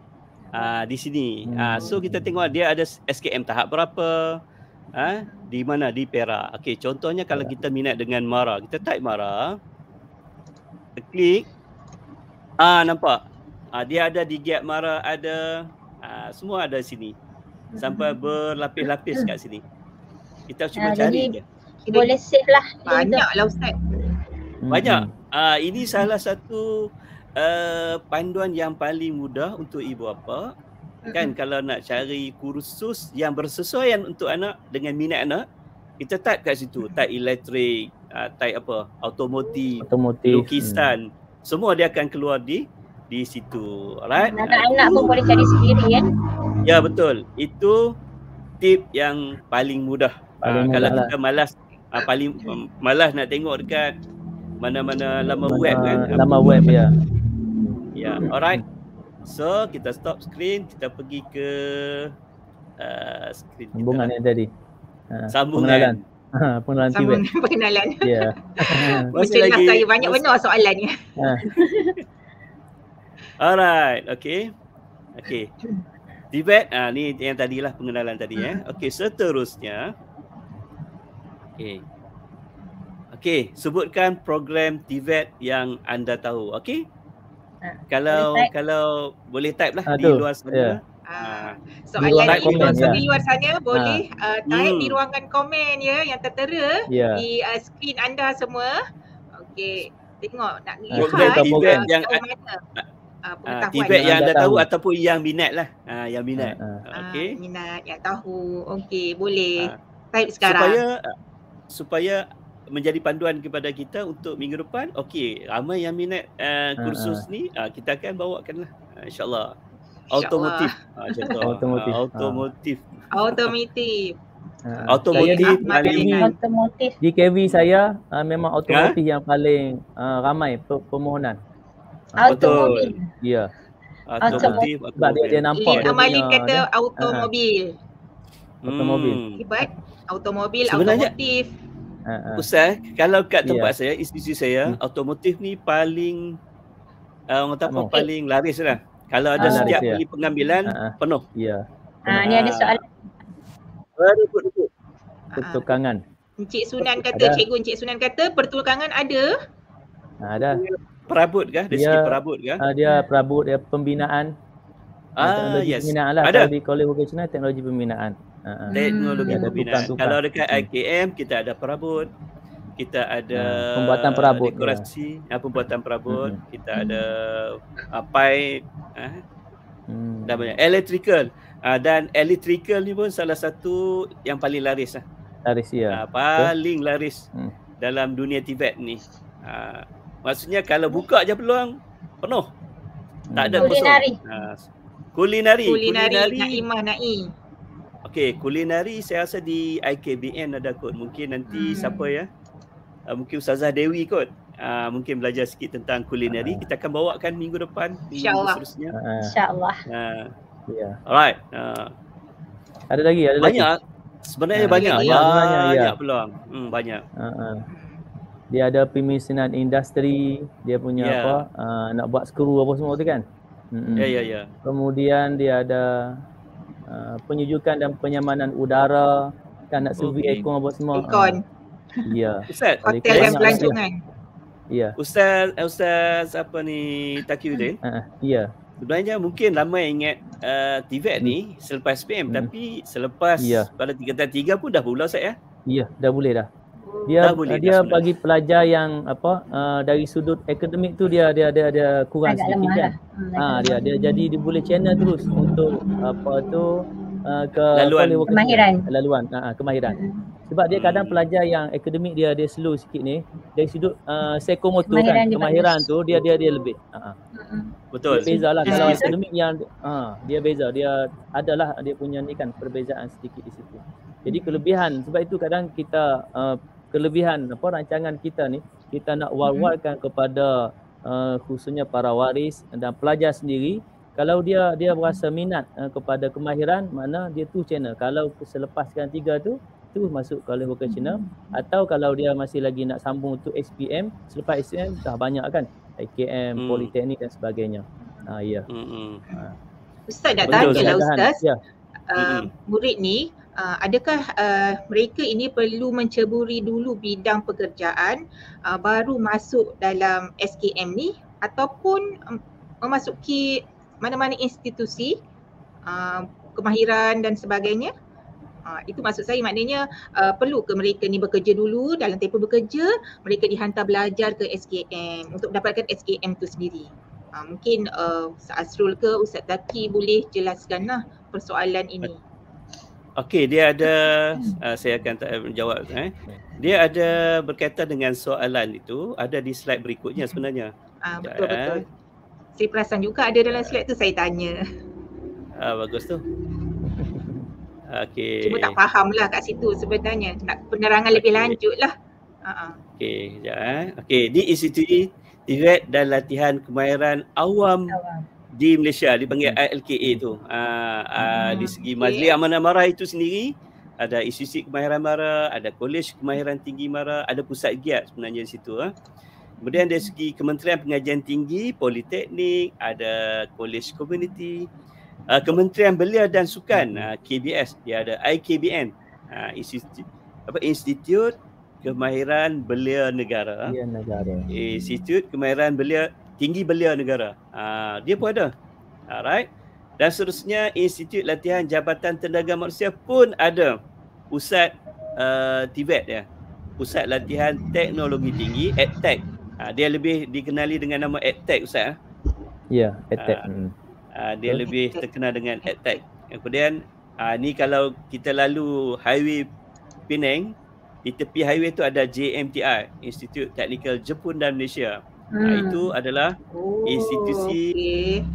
Speaker 1: Di sini. So kita tengok dia ada SKM tahap berapa. Di mana? Di Perak. Okey, contohnya kalau kita minat dengan MARA, kita type MARA. Kita klik. Nampak? Dia ada di Gap MARA ada. Semua ada sini. Sampai berlapis-lapis kat sini. Kita cuba cari je.
Speaker 4: Boleh save lah.
Speaker 2: Banyaklah Ustaz.
Speaker 1: Banyak. Ini salah satu panduan yang paling mudah untuk ibu bapa kan. Kalau nak cari kursus yang bersesuaian untuk anak dengan minat anak, kita type kat situ, type elektrik, type apa, automotif, lukisan, semua dia akan keluar di situ. Alright.
Speaker 4: Anak-anak pun boleh cari sendiri kan.
Speaker 1: Ya betul. Itu tip yang paling mudah. Kalau kita malas paling malas nak tengok dekat mana-mana laman web kan.
Speaker 3: Laman web ya.
Speaker 1: Ya, alright. So kita stop screen, kita pergi ke screen kita.
Speaker 3: Sambungan yang tadi.
Speaker 1: Sambungan.
Speaker 3: Pengenalan TVET.
Speaker 2: Pengenalan.
Speaker 3: Ya.
Speaker 1: Masih
Speaker 2: Macam
Speaker 1: lagi.
Speaker 2: saya banyak benar soalannya.
Speaker 1: Alright, okay. Okay. TVET, ni yang tadilah pengenalan tadi Okay, seterusnya. Okay. Okay, sebutkan program TVET yang anda tahu. Okay? Kalau boleh type lah di luar sana.
Speaker 2: Soalan
Speaker 3: komen,
Speaker 2: di luar sana boleh type di ruangan komen ya yang tertera di skrin anda semua. Okey, tengok nak lihat
Speaker 1: TVET yang
Speaker 2: pengetahuan
Speaker 1: TVET yang anda tahu ataupun yang minat lah. Yang minat. Okey.
Speaker 2: Minat yang tahu. Okey, boleh type sekarang.
Speaker 1: Supaya menjadi panduan kepada kita untuk minggu depan. Okey, ramai yang minat kursus ni, kita akan bawakan lah insya-Allah. Automotif.
Speaker 3: Automotif. Di KV saya memang automotif yang paling ramai permohonan.
Speaker 4: Automobil.
Speaker 3: Ya.
Speaker 1: Automotif.
Speaker 3: Sebab dia nampak
Speaker 2: Lin Amalin kata automobil.
Speaker 3: Automobil.
Speaker 2: Hebat. Automobil,
Speaker 1: sebenarnya,
Speaker 2: automotif.
Speaker 1: Ustaz, kalau kat tempat saya, institusi saya, automotif ni paling orang kata apa, paling laris lah. Kalau ada setiap kali pengambilan penuh.
Speaker 3: Ya.
Speaker 4: Ni ada soalan.
Speaker 3: Pertukangan.
Speaker 2: Encik Sunan kata, Cikgu Encik Sunan kata pertukangan ada.
Speaker 3: Ada.
Speaker 1: Perabot kah? Dari segi perabot kah?
Speaker 3: Dia perabot, dia pembinaan. Teknologi pembinaan lah.
Speaker 1: Ada.
Speaker 3: Kalau di Kolej Vocasional, teknologi pembinaan.
Speaker 1: Teknologi pembinaan. Kalau dekat IKM, kita ada perabot. Kita ada
Speaker 3: pembuatan perabot,
Speaker 1: dekorasi, pembuatan perabot. Kita ada pipe, dah banyak. Electrical. Dan electrical ni pun salah satu yang paling laris lah.
Speaker 3: Laris ya.
Speaker 1: Paling laris dalam dunia TVET ni. Maksudnya kalau buka je peluang, penuh. Tak ada kosong. Kulinari.
Speaker 2: Naimah Nai.
Speaker 1: Okey, kulinari saya rasa di IKBN ada kot. Mungkin nanti siapa ya? Mungkin Ustazah Dewi kot. Mungkin belajar sikit tentang kulinari. Kita akan bawakan minggu depan.
Speaker 2: InsyaAllah.
Speaker 4: InsyaAllah.
Speaker 3: Ya.
Speaker 1: Alright.
Speaker 3: Ada lagi?
Speaker 1: Banyak. Sebenarnya banyak peluang. Banyak.
Speaker 3: Dia ada pemisanan industri, dia punya nak buat skru apa semua tu kan.
Speaker 1: Ya.
Speaker 3: Kemudian dia ada penyejukan dan penyamanan udara, kan nak survey aircon apa semua. Ya.
Speaker 1: Ustaz,
Speaker 2: hotel dan pelancongan.
Speaker 3: Ya.
Speaker 1: Ustaz apa ni Taqiyuddin?
Speaker 3: Ya.
Speaker 1: Sebenarnya mungkin ramai ingat TVET ni selepas SPM tapi selepas pada tingkatan 3 pun dah boleh Ustaz ya? Ya,
Speaker 3: dah boleh dah. Dia bagi pelajar yang dari sudut akademik tu dia kurang sedikit kan. Dia jadi dia boleh channel terus untuk kemahiran. Sebab dia kadang pelajar yang akademik dia slow sikit ni, dari sudut psikomotor kan, kemahiran tu dia lebih.
Speaker 1: Betul.
Speaker 3: Dia bezalah kalau akademik yang dia beza, dia adalah dia punya ni kan perbezaan sedikit di situ. Jadi kelebihan, sebab itu kadang kita kelebihan rancangan kita ni, kita nak war-warkan kepada khususnya para waris dan pelajar sendiri. Kalau dia berasa minat kepada kemahiran, mana dia tu channel. Kalau selepaskan 3 tu masuk Kolej Vocasional, atau kalau dia masih lagi nak sambung untuk SPM, selepas SPM dah banyak kan, IKM, Politeknik dan sebagainya.
Speaker 2: Ustaz nak tanya lah Ustaz, murid ni adakah mereka ini perlu menceburi dulu bidang pekerjaan baru masuk dalam SKM ni, ataupun memasuki mana-mana institusi kemahiran dan sebagainya? Itu maksud saya, maknanya perlu ke mereka ni bekerja dulu, dalam tempoh bekerja mereka dihantar belajar ke SKM untuk mendapatkan SKM tu sendiri. Mungkin Ustaz Asrul ke Ustaz Taqi boleh jelaskanlah persoalan ini.
Speaker 1: Okey, dia ada saya akan menjawab. Dia ada berkaitan dengan soalan itu, ada di slide berikutnya sebenarnya.
Speaker 2: Betul. Saya perasan juga ada dalam slide tu, saya tanya.
Speaker 1: Bagus tu. Okey.
Speaker 2: Cuma tak faham lah kat situ sebenarnya. Nak penerangan lebih lanjut lah.
Speaker 1: Okey, sekejap Okey, di institusi TVET dan latihan kemahiran awam di Malaysia dipanggil ILKA tu. Di segi Majlis Amanah Mara itu sendiri ada institusi kemahiran mara, ada kolej kemahiran tinggi mara, ada pusat giat sebenarnya di situ. Kemudian dari segi Kementerian Pengajian Tinggi, Politeknik, ada kolej komuniti, Kementerian Belia dan Sukan, KBS, dia ada IKBN, Institut Kemahiran Belia Negara. Institut Kemahiran Belia Tinggi Belia Negara. Dia pun ada. Alright. Dan seterusnya Institut Latihan Jabatan Tenaga Manusia pun ada. Pusat TVET ya. Pusat Latihan Teknologi Tinggi, EdTech. Dia lebih dikenali dengan nama EdTech Ustaz.
Speaker 3: Ya, EdTech.
Speaker 1: Dia lebih terkenal dengan EdTech. Kemudian ni kalau kita lalu highway Penang, di tepi highway tu ada JMTI, Institut Teknikal Jepun dan Malaysia. Itu adalah institusi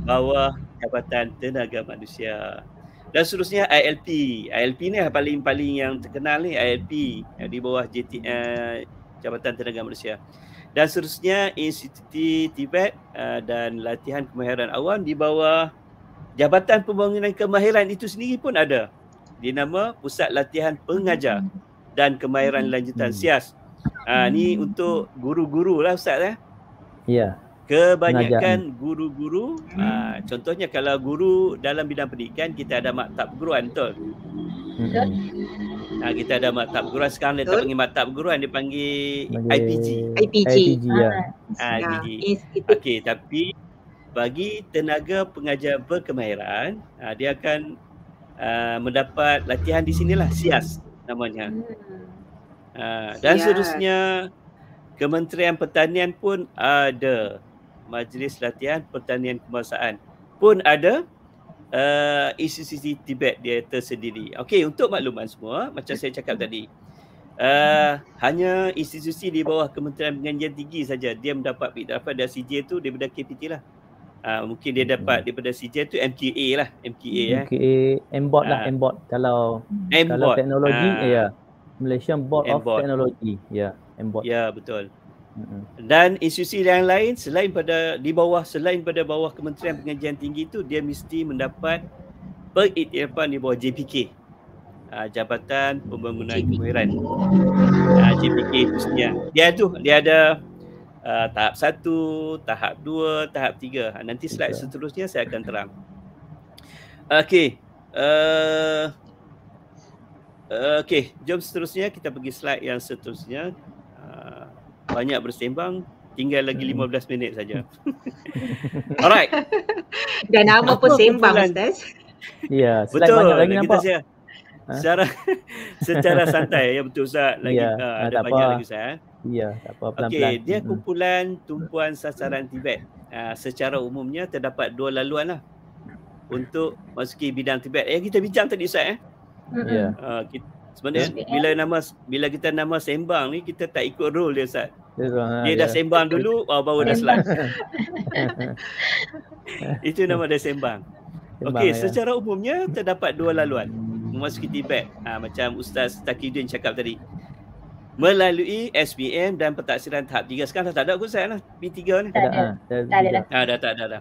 Speaker 1: bawah Jabatan Tenaga Manusia. Dan seterusnya ILP. ILP ni paling yang terkenal ni, ILP di bawah Jabatan Tenaga Manusia. Dan seterusnya Institusi TVET dan latihan kemahiran awam di bawah Jabatan Pembangunan Kemahiran itu sendiri pun ada. Dinama Pusat Latihan Pengajar dan Kemahiran Lanjutan SIAS. Ni untuk guru-guru lah Ustaz
Speaker 3: Ya.
Speaker 1: Kebanyakan guru-guru, contohnya kalau guru dalam bidang pendidikan, kita ada maktab guruan, betul? Kita ada maktab guruan, sekarang dia tak panggil maktab guruan, dia panggil IPG.
Speaker 2: IPG
Speaker 3: ya.
Speaker 1: IPG. Okey, tapi bagi tenaga pengajar berkemahiran, dia akan mendapat latihan di sinilah, SIAS namanya. Dan seterusnya Kementerian Pertanian pun ada. Majlis Latihan Pertanian Kebangsaan pun ada institusi TVET dia tersendiri. Okey, untuk makluman semua, macam saya cakap tadi, hanya institusi di bawah Kementerian Pengajian Tinggi saja dia mendapat iktirafan dari CJ tu daripada KPT lah. Mungkin dia dapat daripada CJ tu MKA lah, MKA
Speaker 3: MBOT lah, MBOT kalau teknologi ya. Malaysian Board of Technology. Ya, MBOT. Ya,
Speaker 1: betul. Dan institusi yang lain selain pada bawah Kementerian Pengajian Tinggi tu, dia mesti mendapat pengiktirafan di bawah JPK, Jabatan Pembangunan Kemahiran. JPK itu sebenarnya dia ada tahap 1, tahap 2, tahap 3. Nanti slide seterusnya saya akan terang. Okey. Okey, jom seterusnya kita pergi slide yang seterusnya. Banyak bersembang, tinggal lagi 15 minit saja. Alright.
Speaker 2: Dan nama pun sembang Ustaz.
Speaker 3: Ya, slide
Speaker 1: betul,
Speaker 3: banyak lagi nampak.
Speaker 1: Secara santai ya, betul Ustaz. Lagi ada banyak lagi Ustaz.
Speaker 3: Ya, tak apa, pelan-pelan.
Speaker 1: Okey, dia kumpulan tumpuan sasaran TVET. Secara umumnya terdapat 2 laluan lah untuk masuki bidang TVET. Kita bincang tadi Ustaz
Speaker 3: Ya.
Speaker 1: Sebenarnya bila kita nama sembang ni, kita tak ikut rule dia Ustaz. Dia dah sembang dulu, baru dah slide. Itu nama dia sembang. Okey, secara umumnya terdapat 2 laluan memasuki TVET. Macam Ustaz Taqiyuddin cakap tadi. Melalui SPM dan pentaksiran tahap 3. Sekarang dah tak ada aku Ustaz lah, P3 ni. Tak ada.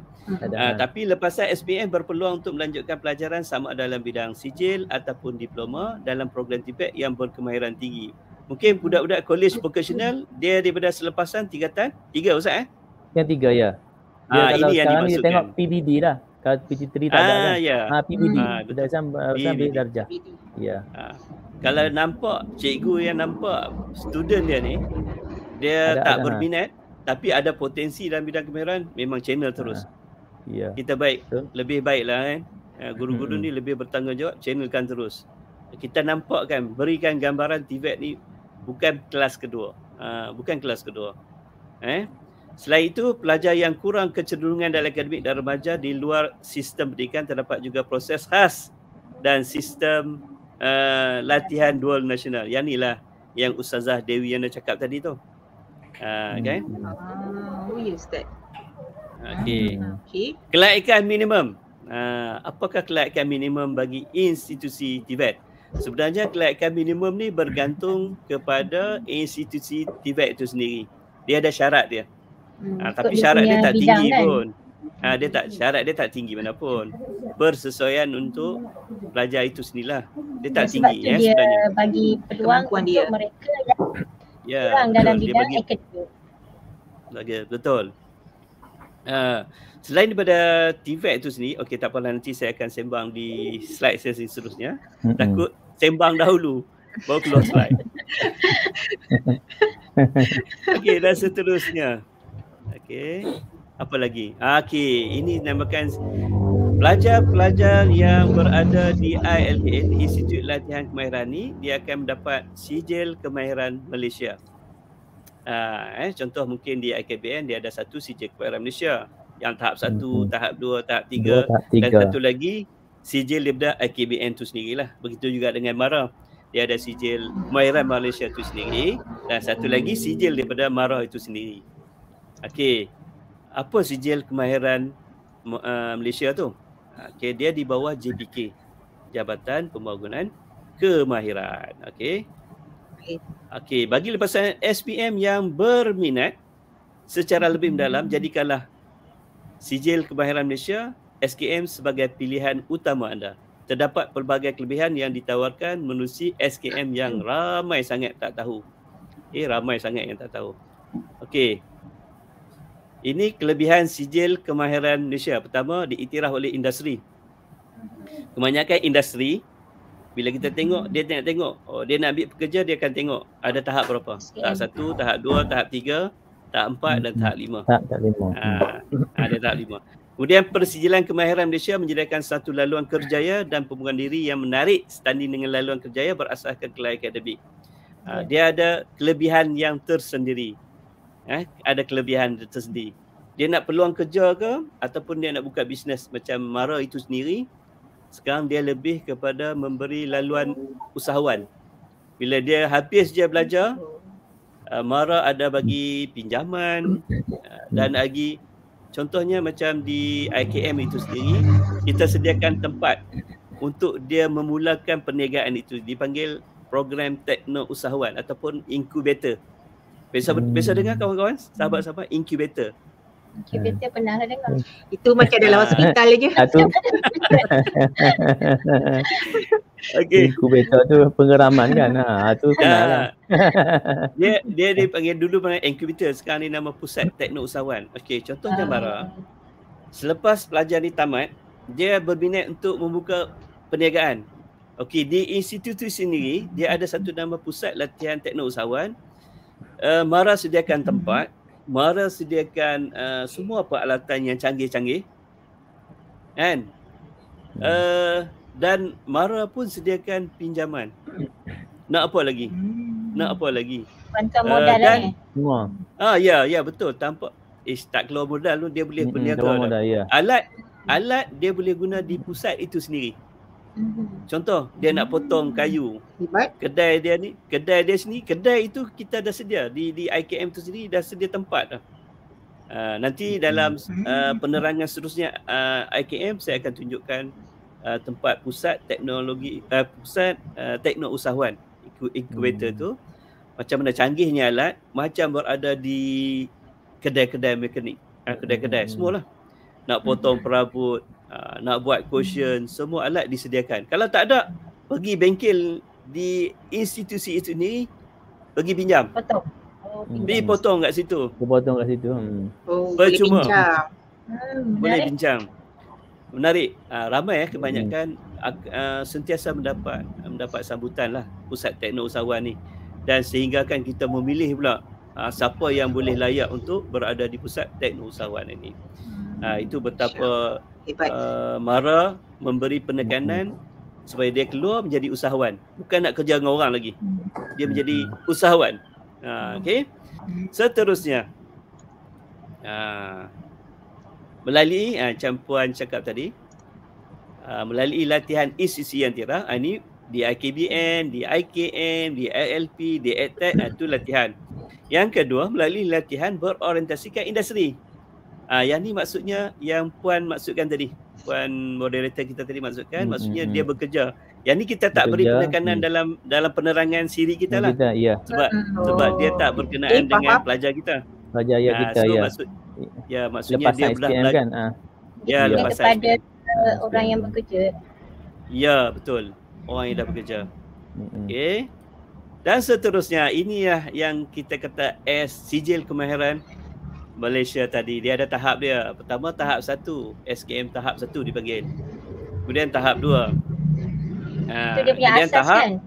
Speaker 1: Tapi lepasan SPM berpeluang untuk melanjutkan pelajaran sama ada dalam bidang sijil ataupun diploma dalam program TVET yang berkemahiran tinggi. Mungkin budak-budak kolej vocational dia daripada selepasan tingkatan 3 Ustaz
Speaker 3: Yang 3 ya. Dia kalau
Speaker 1: ini yang
Speaker 3: sekarang ni
Speaker 1: dimasukkan.
Speaker 3: tengok PBD lah. Kalau PT3 tak ada kan.
Speaker 1: Ya.
Speaker 3: PBD. Budak sambil darjah. Ya.
Speaker 1: Kalau nampak cikgu yang nampak student dia ni, dia tak berminat tapi ada potensi dalam bidang kemahiran, memang channel terus.
Speaker 3: Ya.
Speaker 1: Kita lebih baiklah kan. Guru-guru ni lebih bertanggungjawab, channelkan terus. Kita nampak kan, berikan gambaran TVET ni bukan kelas kedua. Selain itu, pelajar yang kurang kecenderungan dalam akademik dan remaja di luar sistem pendidikan terdapat juga proses khas dan sistem latihan dual nasional. Yang inilah yang Ustazah Dewi Yana cakap tadi tu. Kan?
Speaker 2: Ya Ustaz.
Speaker 1: Okey. Kelaikan minimum. Apakah kelaikan minimum bagi institusi TVET? Sebenarnya kelayakan minimum ni bergantung kepada institusi TVET itu sendiri. Dia ada syarat dia. Tapi syarat dia tak tinggi pun. Dia tak, syarat dia tak tinggi mana pun. Bersesuaian untuk pelajar itu sendirilah. Dia tak tinggi
Speaker 4: dia
Speaker 1: sebenarnya.
Speaker 4: Bagi peluang untuk
Speaker 2: dia.
Speaker 4: mereka yang kurang dalam bidang akademik.
Speaker 1: Betul. Selain daripada TVET itu sendiri, okey tak apalah, nanti saya akan sembang di slide saya seterusnya. Takut sembang dahulu baru keluar slide. Okey, dan seterusnya. Okey. Apa lagi? Okey, ini dinamakan pelajar-pelajar yang berada di ILKN, Institut Latihan Kemahiran ni, dia akan mendapat sijil kemahiran Malaysia. Contoh mungkin di IKBN dia ada satu sijil kemahiran Malaysia yang tahap 1, tahap 2, tahap 3 dan satu lagi sijil daripada IKBN tu sendirilah. Begitu juga dengan MARA. Dia ada sijil kemahiran Malaysia tu sendiri dan satu lagi sijil daripada MARA itu sendiri. Okey. Apa sijil kemahiran Malaysia tu? Okey, dia di bawah JPK, Jabatan Pembangunan Kemahiran. Okey. Okey, bagi lepasan SPM yang berminat secara lebih mendalam, jadikanlah sijil kemahiran Malaysia SKM sebagai pilihan utama anda. Terdapat pelbagai kelebihan yang ditawarkan menerusi SKM yang ramai sangat tak tahu. Ramai sangat yang tak tahu. Okey. Ini kelebihan sijil kemahiran Malaysia. Pertama, diiktiraf oleh industri. Kebanyakan industri, bila kita tengok, dia nak tengok, dia nak ambil pekerja, dia akan tengok ada tahap berapa. Tahap 1, tahap 2, tahap 3, tahap 4 dan tahap 5.
Speaker 3: Tahap 5.
Speaker 1: Ada tahap 5. Kemudian Persijilan Kemahiran Malaysia menyediakan satu laluan kerjaya dan pembukaan diri yang menarik setanding dengan laluan kerjaya berasaskan kelayakan akademik. Dia ada kelebihan yang tersendiri. Ada kelebihan tersendiri. Dia nak peluang kerja ke ataupun dia nak buka bisnes macam MARA itu sendiri, sekarang dia lebih kepada memberi laluan usahawan. Bila dia habis je belajar, MARA ada bagi pinjaman dan lagi. Contohnya macam di IKM itu sendiri, kita sediakan tempat untuk dia memulakan perniagaan itu. Dipanggil program tekno usahawan ataupun incubator. Biasa dengar kawan-kawan, sahabat-sahabat, incubator.
Speaker 4: Incubator pernah lah dengar.
Speaker 2: Itu macam dalam hospital je.
Speaker 3: Okay. Incubator tu pengeraman kan. Tu kenal lah.
Speaker 1: Dia dipanggil dulu incubator, sekarang ni nama Pusat Tekno Usahawan. Okey, contohnya MARA. Selepas pelajar ni tamat, dia berminat untuk membuka perniagaan. Okey, di institusi sendiri dia ada satu nama Pusat Latihan Tekno Usahawan. MARA sediakan tempat, MARA sediakan semua peralatan yang canggih-canggih. Kan? Dan MARA pun sediakan pinjaman. Nak apa lagi?
Speaker 4: Bantuan modal
Speaker 1: dan,
Speaker 4: semua.
Speaker 1: Ya betul. Tanpa tak keluar modal tu dia boleh berniaga. Alat dia boleh guna di pusat itu sendiri. Contoh, dia nak potong kayu. Kedai dia sini, kedai itu kita dah sedia di IKM tu sendiri, dah sedia tempat dah. Nanti dalam penerangan seterusnya IKM saya akan tunjukkan tempat pusat teknologi, pusat tekno usahawan, incubator tu. Macam mana canggihnya alat, macam berada di kedai-kedai mekanik, kedai-kedai semualah. Nak potong perabot, nak buat cushion, semua alat disediakan. Kalau tak ada, pergi bengkel di institusi itu ni, pergi pinjam. Pergi potong kat situ. Percuma. Boleh bincang. Menarik. Ramai kebanyakan sentiasa mendapat sambutan lah Pusat Tekno Usahawan ni. Dan sehinggakan kita memilih pula siapa yang boleh layak untuk berada di Pusat Tekno Usahawan ini. Itu betapa MARA memberi penekanan supaya dia keluar menjadi usahawan. Bukan nak kerja dengan orang lagi. Dia menjadi usahawan. Okey. Seterusnya. Melalui macam Puan cakap tadi, melalui latihan institusi yang tiada, ini di IKBN, di IKM, di ILP, di EdTech, itu latihan. Yang kedua, melalui latihan berorientasikan industri. Yang ni maksudnya yang Puan maksudkan tadi, Puan moderator kita tadi maksudkan, maksudnya dia bekerja Yang ni kita tak beri
Speaker 3: Bekerja,
Speaker 1: penekanan dalam penerangan siri kita lah.
Speaker 3: kita, ya.
Speaker 1: Sebab dia tak berkenaan dengan
Speaker 2: faham.
Speaker 1: pelajar kita.
Speaker 3: Pelajar ayat kita,
Speaker 1: So
Speaker 3: ya.
Speaker 1: maksudnya dia
Speaker 3: Lepasan
Speaker 1: dah
Speaker 3: SPM kan?
Speaker 1: Ya,
Speaker 4: Dia
Speaker 1: lepasan
Speaker 4: kepada
Speaker 1: SPM.
Speaker 4: orang yang bekerja.
Speaker 1: Ya, betul. Orang yang dah bekerja.
Speaker 3: Mm-mm.
Speaker 1: Okey. Dan seterusnya, ini yang kita kata sijil kemahiran Malaysia tadi. Dia ada tahap dia. Pertama tahap 1, SKM tahap 1 dipanggil. Kemudian tahap 2.
Speaker 4: Itu dia punya asas kan?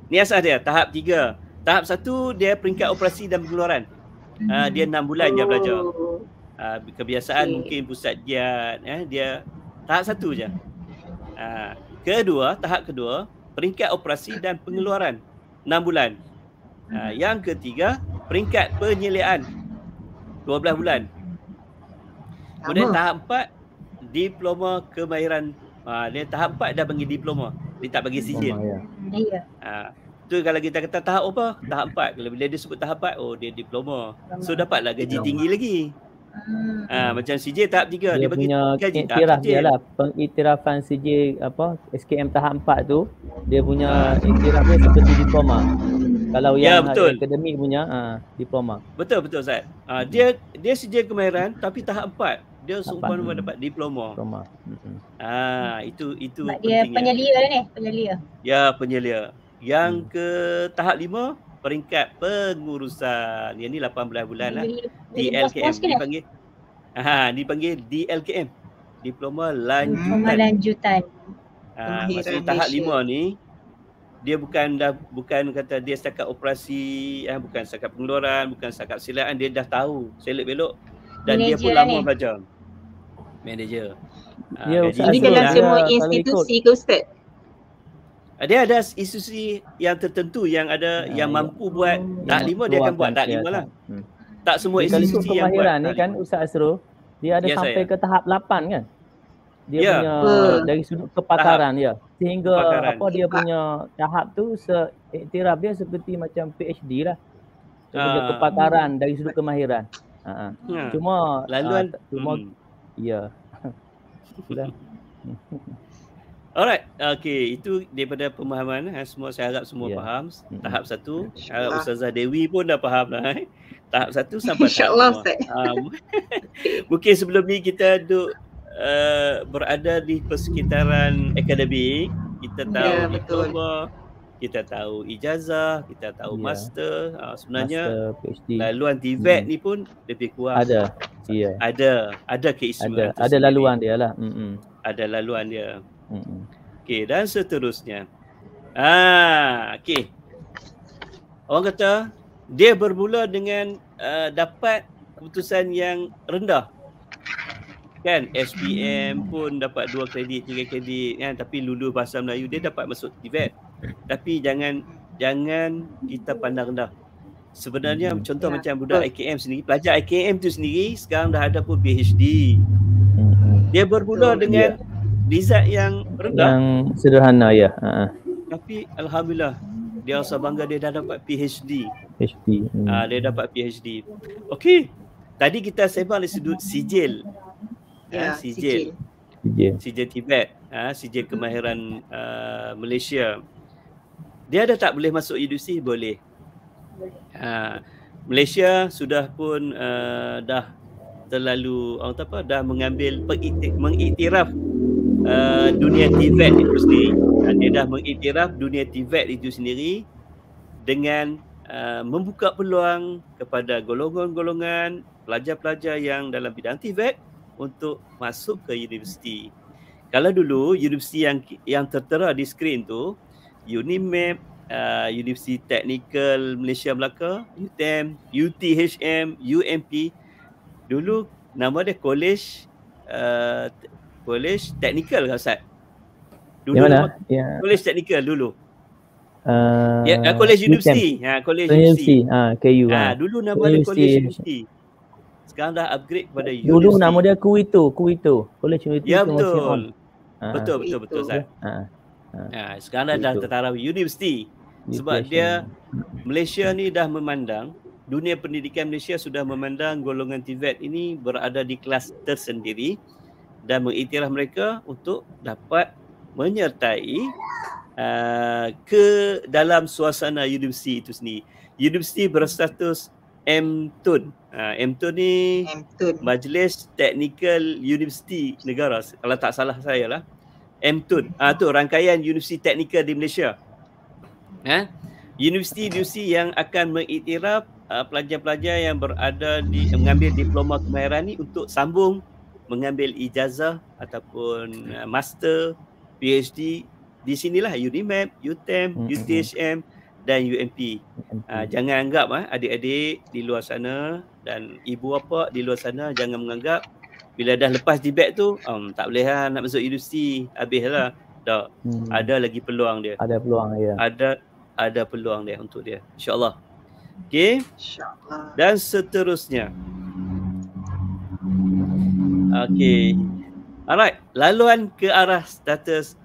Speaker 1: Ni asas dia, tahap 3. Tahap 1 dia peringkat operasi dan pengeluaran. Dia 6 bulan dia belajar. Kebiasaan mungkin pusat giat, dia tahap 1 je. Tahap kedua, peringkat operasi dan pengeluaran 6 bulan. Yang ketiga, peringkat penyeliaan 12 bulan. Kemudian tahap 4, diploma kemahiran. Dia tahap 4 dah panggil diploma. Dia tak bagi sijil.
Speaker 4: Ya.
Speaker 1: Tu kalau kita kata tahap apa? Tahap 4. Kalau bila dia sebut tahap 4, dia diploma. So dapatlah gaji tinggi lagi. Macam sijil tahap 3, dia bagi
Speaker 3: punya
Speaker 1: gaji
Speaker 3: iktiraf dia lah, pengiktirafan sijil SKM tahap 4 tu, dia punya iktiraf dia seperti diploma. Kalau yang akademik punya diploma.
Speaker 1: Betul Ustaz. Dia sijil kemahiran tapi tahap 4 dia seumpama dapat diploma. Itu
Speaker 4: sebab dia penyelia ni,
Speaker 1: Ya, penyelia. Yang ke tahap 5, peringkat pengurusan. Yang ni 18 bulan lah. DLKM dipanggil DLKM. Diploma lanjutan. Maksudnya tahap 5 ni dia bukan kata dia setakat operasi, bukan setakat pengeluaran, bukan setakat silaan, dia dah tahu selok belok dan manager dia pun lama belajar. Manager.
Speaker 2: Ini dalam semua institusi ke Ustaz?
Speaker 1: Dia ada institusi yang tertentu yang ada yang mampu buat tahap 5, dia akan buat tahap 5 lah. Tak semua institusi yang buat.
Speaker 3: Kemahiran ni kan Ustaz Asrul, dia ada sampai ke tahap 8 kan? Dia punya dari sudut kepakaran dia. Sehingga dia punya tahap tu iktiraf dia seperti macam PhD lah. Dia punya kepakaran dari sudut kemahiran. Cuma laluan ya.
Speaker 1: Alright, okey, itu daripada pemahaman semua, saya harap semua faham tahap 1. Harap Ustazah Dewi pun dah faham lah. Tahap 1 sampai tahap 5. Mungkin sebelum ni kita duduk berada di persekitaran akademik, kita tahu diploma, kita tahu ijazah, kita tahu master. Sebenarnya master, laluan TVET ni pun lebih kurang
Speaker 3: ada
Speaker 1: keistimewaan,
Speaker 3: ada laluan dia lah.
Speaker 1: Ada laluan dia. Okey, dan seterusnya. Okey. Orang kata dia bermula dengan dapat keputusan yang rendah. Kan SPM pun dapat 2 kredit, 3 kredit kan, tapi lulus bahasa Melayu dia dapat masuk TVET. Tapi jangan kita pandang rendah. Sebenarnya contoh macam budak IKM sendiri, pelajar IKM tu sendiri sekarang dah ada pun PhD. Dia bermula dengan result yang rendah,
Speaker 3: yang sederhana ya.
Speaker 1: Tapi alhamdulillah dia rasa bangga dia dah dapat PhD. Dia dapat PhD. Okey. Tadi kita sembang dari sudut sijil. Sijil TVET, sijil kemahiran Malaysia. Dia dah tak boleh masuk universiti? Boleh. Malaysia sudah pun dah terlalu dah mengambil mengiktiraf dunia TVET itu sendiri. Dia dah mengiktiraf dunia TVET itu sendiri dengan membuka peluang kepada golongan-golongan pelajar-pelajar yang dalam bidang TVET untuk masuk ke universiti. Kalau dulu universiti yang tertera di skrin tu, UNIMAP, Universiti Teknikal Malaysia Melaka, UTM, UTHM, UMP. Dulu nama dia College Teknikal kan Ustaz? Dulu nama College Teknikal dulu. College Universiti. College Universiti.
Speaker 3: KU.
Speaker 1: Dulu nama dia College Universiti. Sekarang dah upgrade kepada universiti.
Speaker 3: Dulu nama dia Kuito. College Universiti.
Speaker 1: Ya betul. Betul Ustaz. Sekarang dah tertara universiti. Sebab dia Malaysia ni dah memandang, dunia pendidikan Malaysia sudah memandang golongan TVET ini berada di kelas tersendiri dan mengiktiraf mereka untuk dapat menyertai ke dalam suasana universiti itu sendiri. Universiti berstatus MTUN. MTUN ni Majlis Teknikal Universiti Negara, kalau tak salah saya lah. MTUN. Tu rangkaian universiti teknikal di Malaysia. Universiti-universiti yang akan mengiktiraf pelajar-pelajar yang berada di mengambil diploma kemahiran ni untuk sambung mengambil ijazah ataupun master, PhD di sinilah UNIMAP, UTM, UTHM dan UMP. Jangan anggap adik-adik di luar sana dan ibu bapa di luar sana jangan menganggap bila dah lepas DBAC tu tak boleh lah nak masuk universiti, habislah. Tak. Ada lagi peluang dia.
Speaker 3: Ada peluang, ya.
Speaker 1: Ada peluang dia untuk dia. InsyaAllah. Okey. InsyaAllah. Dan seterusnya. Okey. Alright, laluan ke arah status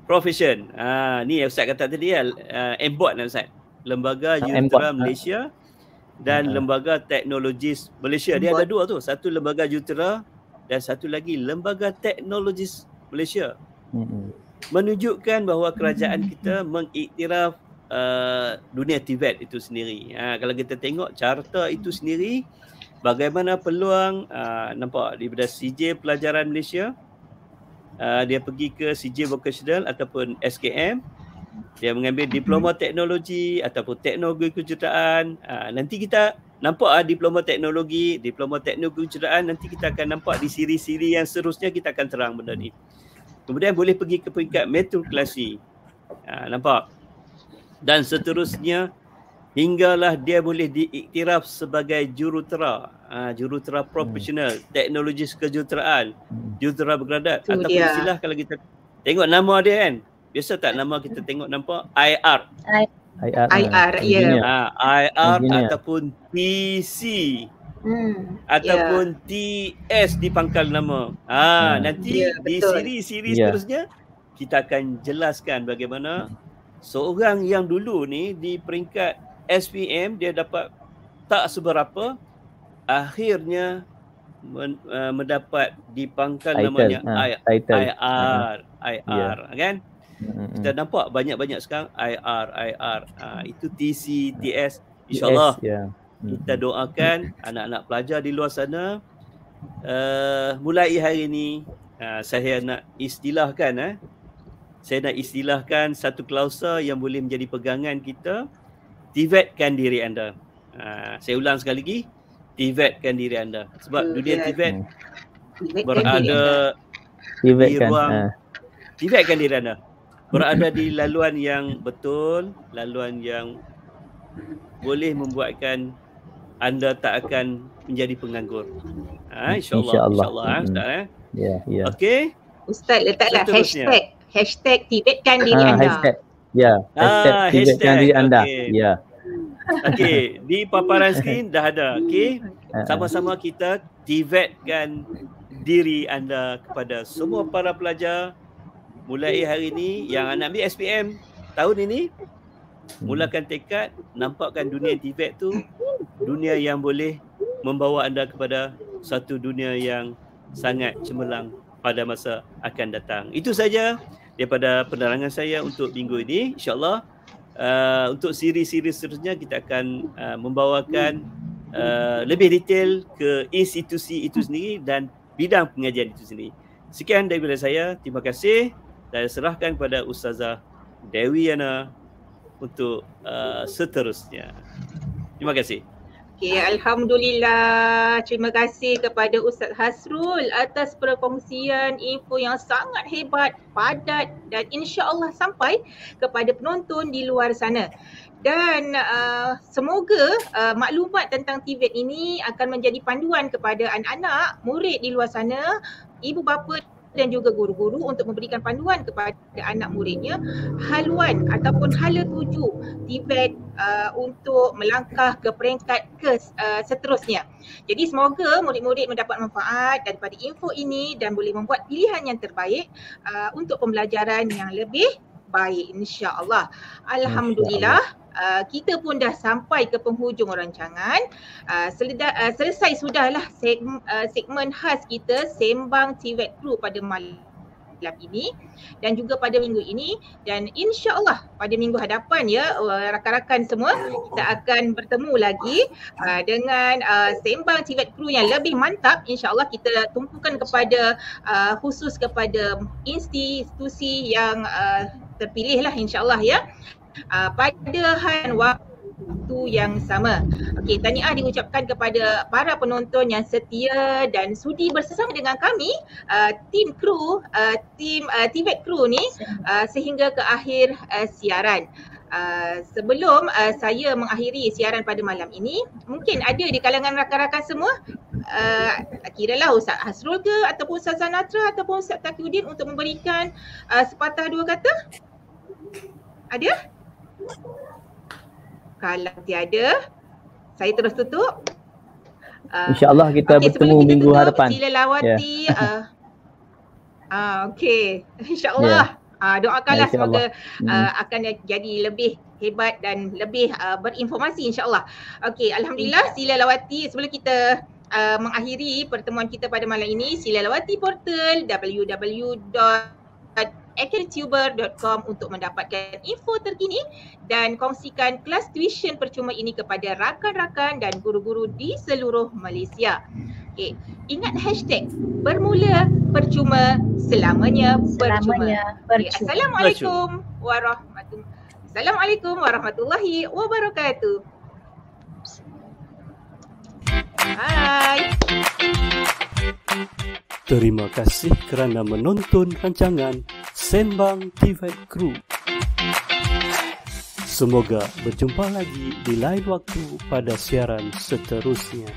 Speaker 1: profession. Ni yang Ustaz kata tadi MBOT lah Ustaz. Lembaga Jurutera Malaysia dan Lembaga Teknologis Malaysia. Dia ada dua tu. Satu Lembaga Jurutera dan satu lagi Lembaga Teknologis Malaysia. Menunjukkan bahawa kerajaan kita mengiktiraf dunia TVET itu sendiri. Kalau kita tengok carta itu sendiri, bagaimana peluang nampak daripada CJ Pelajaran Malaysia, dia pergi ke CJ Vocational ataupun SKM, dia mengambil diploma teknologi ataupun teknologi kejuruteraan. Nanti kita nampak diploma teknologi kejuruteraan, nanti kita akan nampak di siri-siri yang seterusnya kita akan terang benda ni. Kemudian boleh pergi ke peringkat matrikulasi. Nampak? Dan seterusnya hinggalah dia boleh diiktiraf sebagai jurutera, jurutera profesional, teknologis kejuruteraan, jurutera bergradat ataupun istilah kalau kita tengok nama dia kan. Biasa tak nama kita tengok nampak IR.
Speaker 2: IR, ya.
Speaker 1: IR ataupun TC. Ataupun TS di pangkal nama. Nanti di siri-siri seterusnya kita akan jelaskan bagaimana seorang yang dulu ni di peringkat SPM dia dapat tak seberapa, akhirnya mendapat di pangkal namanya IR kan. Kita nampak banyak-banyak sekarang IR. Itu TC, TS. InsyaAllah kita doakan anak-anak pelajar di luar sana mulai hari ini saya nak istilahkan satu klausa yang boleh menjadi pegangan kita. TVET-kan diri anda. Saya ulang sekali lagi, TVET-kan diri anda. Sebab dunia TVET berada di ruang TVET-kan diri anda. Berada di laluan yang betul, laluan yang boleh membuatkan anda tak akan menjadi penganggur. InsyaAllah. Ustaz.
Speaker 3: Ya.
Speaker 1: Okey.
Speaker 2: Ustaz letaklah hashtag TVET-kan diri anda.
Speaker 3: Hashtag TVET-kan diri anda. Ya.
Speaker 1: Okey, di paparan skrin dah ada. Okey. Sama-sama kita TVET-kan diri anda kepada semua para pelajar mulai hari ini yang nak ambil SPM tahun ini. Mulakan tekad, nampakkan dunia TVET tu dunia yang boleh membawa anda kepada satu dunia yang sangat cemerlang pada masa akan datang. Itu saja daripada penerangan saya untuk minggu ini. InsyaAllah untuk siri-siri seterusnya kita akan membawakan lebih detail ke institusi itu sendiri dan bidang pengajian itu sendiri. Sekian daripada saya. Terima kasih. Saya serahkan kepada Ustazah Dewi Yana untuk seterusnya. Terima kasih.
Speaker 2: Okay, Alhamdulillah. Terima kasih kepada Ustaz Hasrul atas perkongsian info yang sangat hebat, padat dan insya-Allah sampai kepada penonton di luar sana. Dan semoga maklumat tentang TVET ini akan menjadi panduan kepada anak-anak, murid di luar sana, ibu bapa dan juga guru-guru untuk memberikan panduan kepada anak muridnya haluan ataupun hala tuju TVET untuk melangkah ke peringkat seterusnya. Jadi semoga murid-murid mendapat manfaat daripada info ini dan boleh membuat pilihan yang terbaik untuk pembelajaran yang lebih baik, insya-Allah. Alhamdulillah. Kita pun dah sampai ke penghujung rancangan. Selesai sudahlah segmen khas kita Sembang TVET Crew pada malam malam ini dan juga pada minggu ini, dan insya-Allah pada minggu hadapan ya rakan-rakan semua kita akan bertemu lagi dengan sembang TVET Crew yang lebih mantap. InsyaAllah kita tumpukan kepada khusus kepada institusi yang terpilih lah insyaAllah ya, pada hari waktu yang sama. Okey, tahniah diucapkan kepada para penonton yang setia dan sudi bersama dengan kami, tim kru, tim TVET Crew ni sehingga ke akhir siaran. Sebelum saya mengakhiri siaran pada malam ini, mungkin ada di kalangan rakan-rakan semua kiralah Ustaz Hasrul ke ataupun Ustaz Zanatra ataupun Ustaz Taqiyuddin untuk memberikan sepatah dua kata? Ada? Kalau tiada, saya terus tutup.
Speaker 3: InsyaAllah kita bertemu minggu hadapan.
Speaker 2: Sila lawati. Okey, insyaAllah. Doakanlah semoga akan jadi lebih hebat dan lebih berinformasi insyaAllah. Okey, alhamdulillah, sila lawati sebelum kita mengakhiri pertemuan kita pada malam ini, sila lawati portal www.academytuber.com untuk mendapatkan info terkini dan kongsikan kelas tuition percuma ini kepada rakan-rakan dan guru-guru di seluruh Malaysia. Okay. Ingat hashtag bermula percuma, selamanya percuma. Okay. Assalamualaikum warahmatullahi wabarakatuh. Hai.
Speaker 1: Terima kasih kerana menonton rancangan Sembang TVET Crew. Semoga berjumpa lagi di lain waktu pada siaran seterusnya.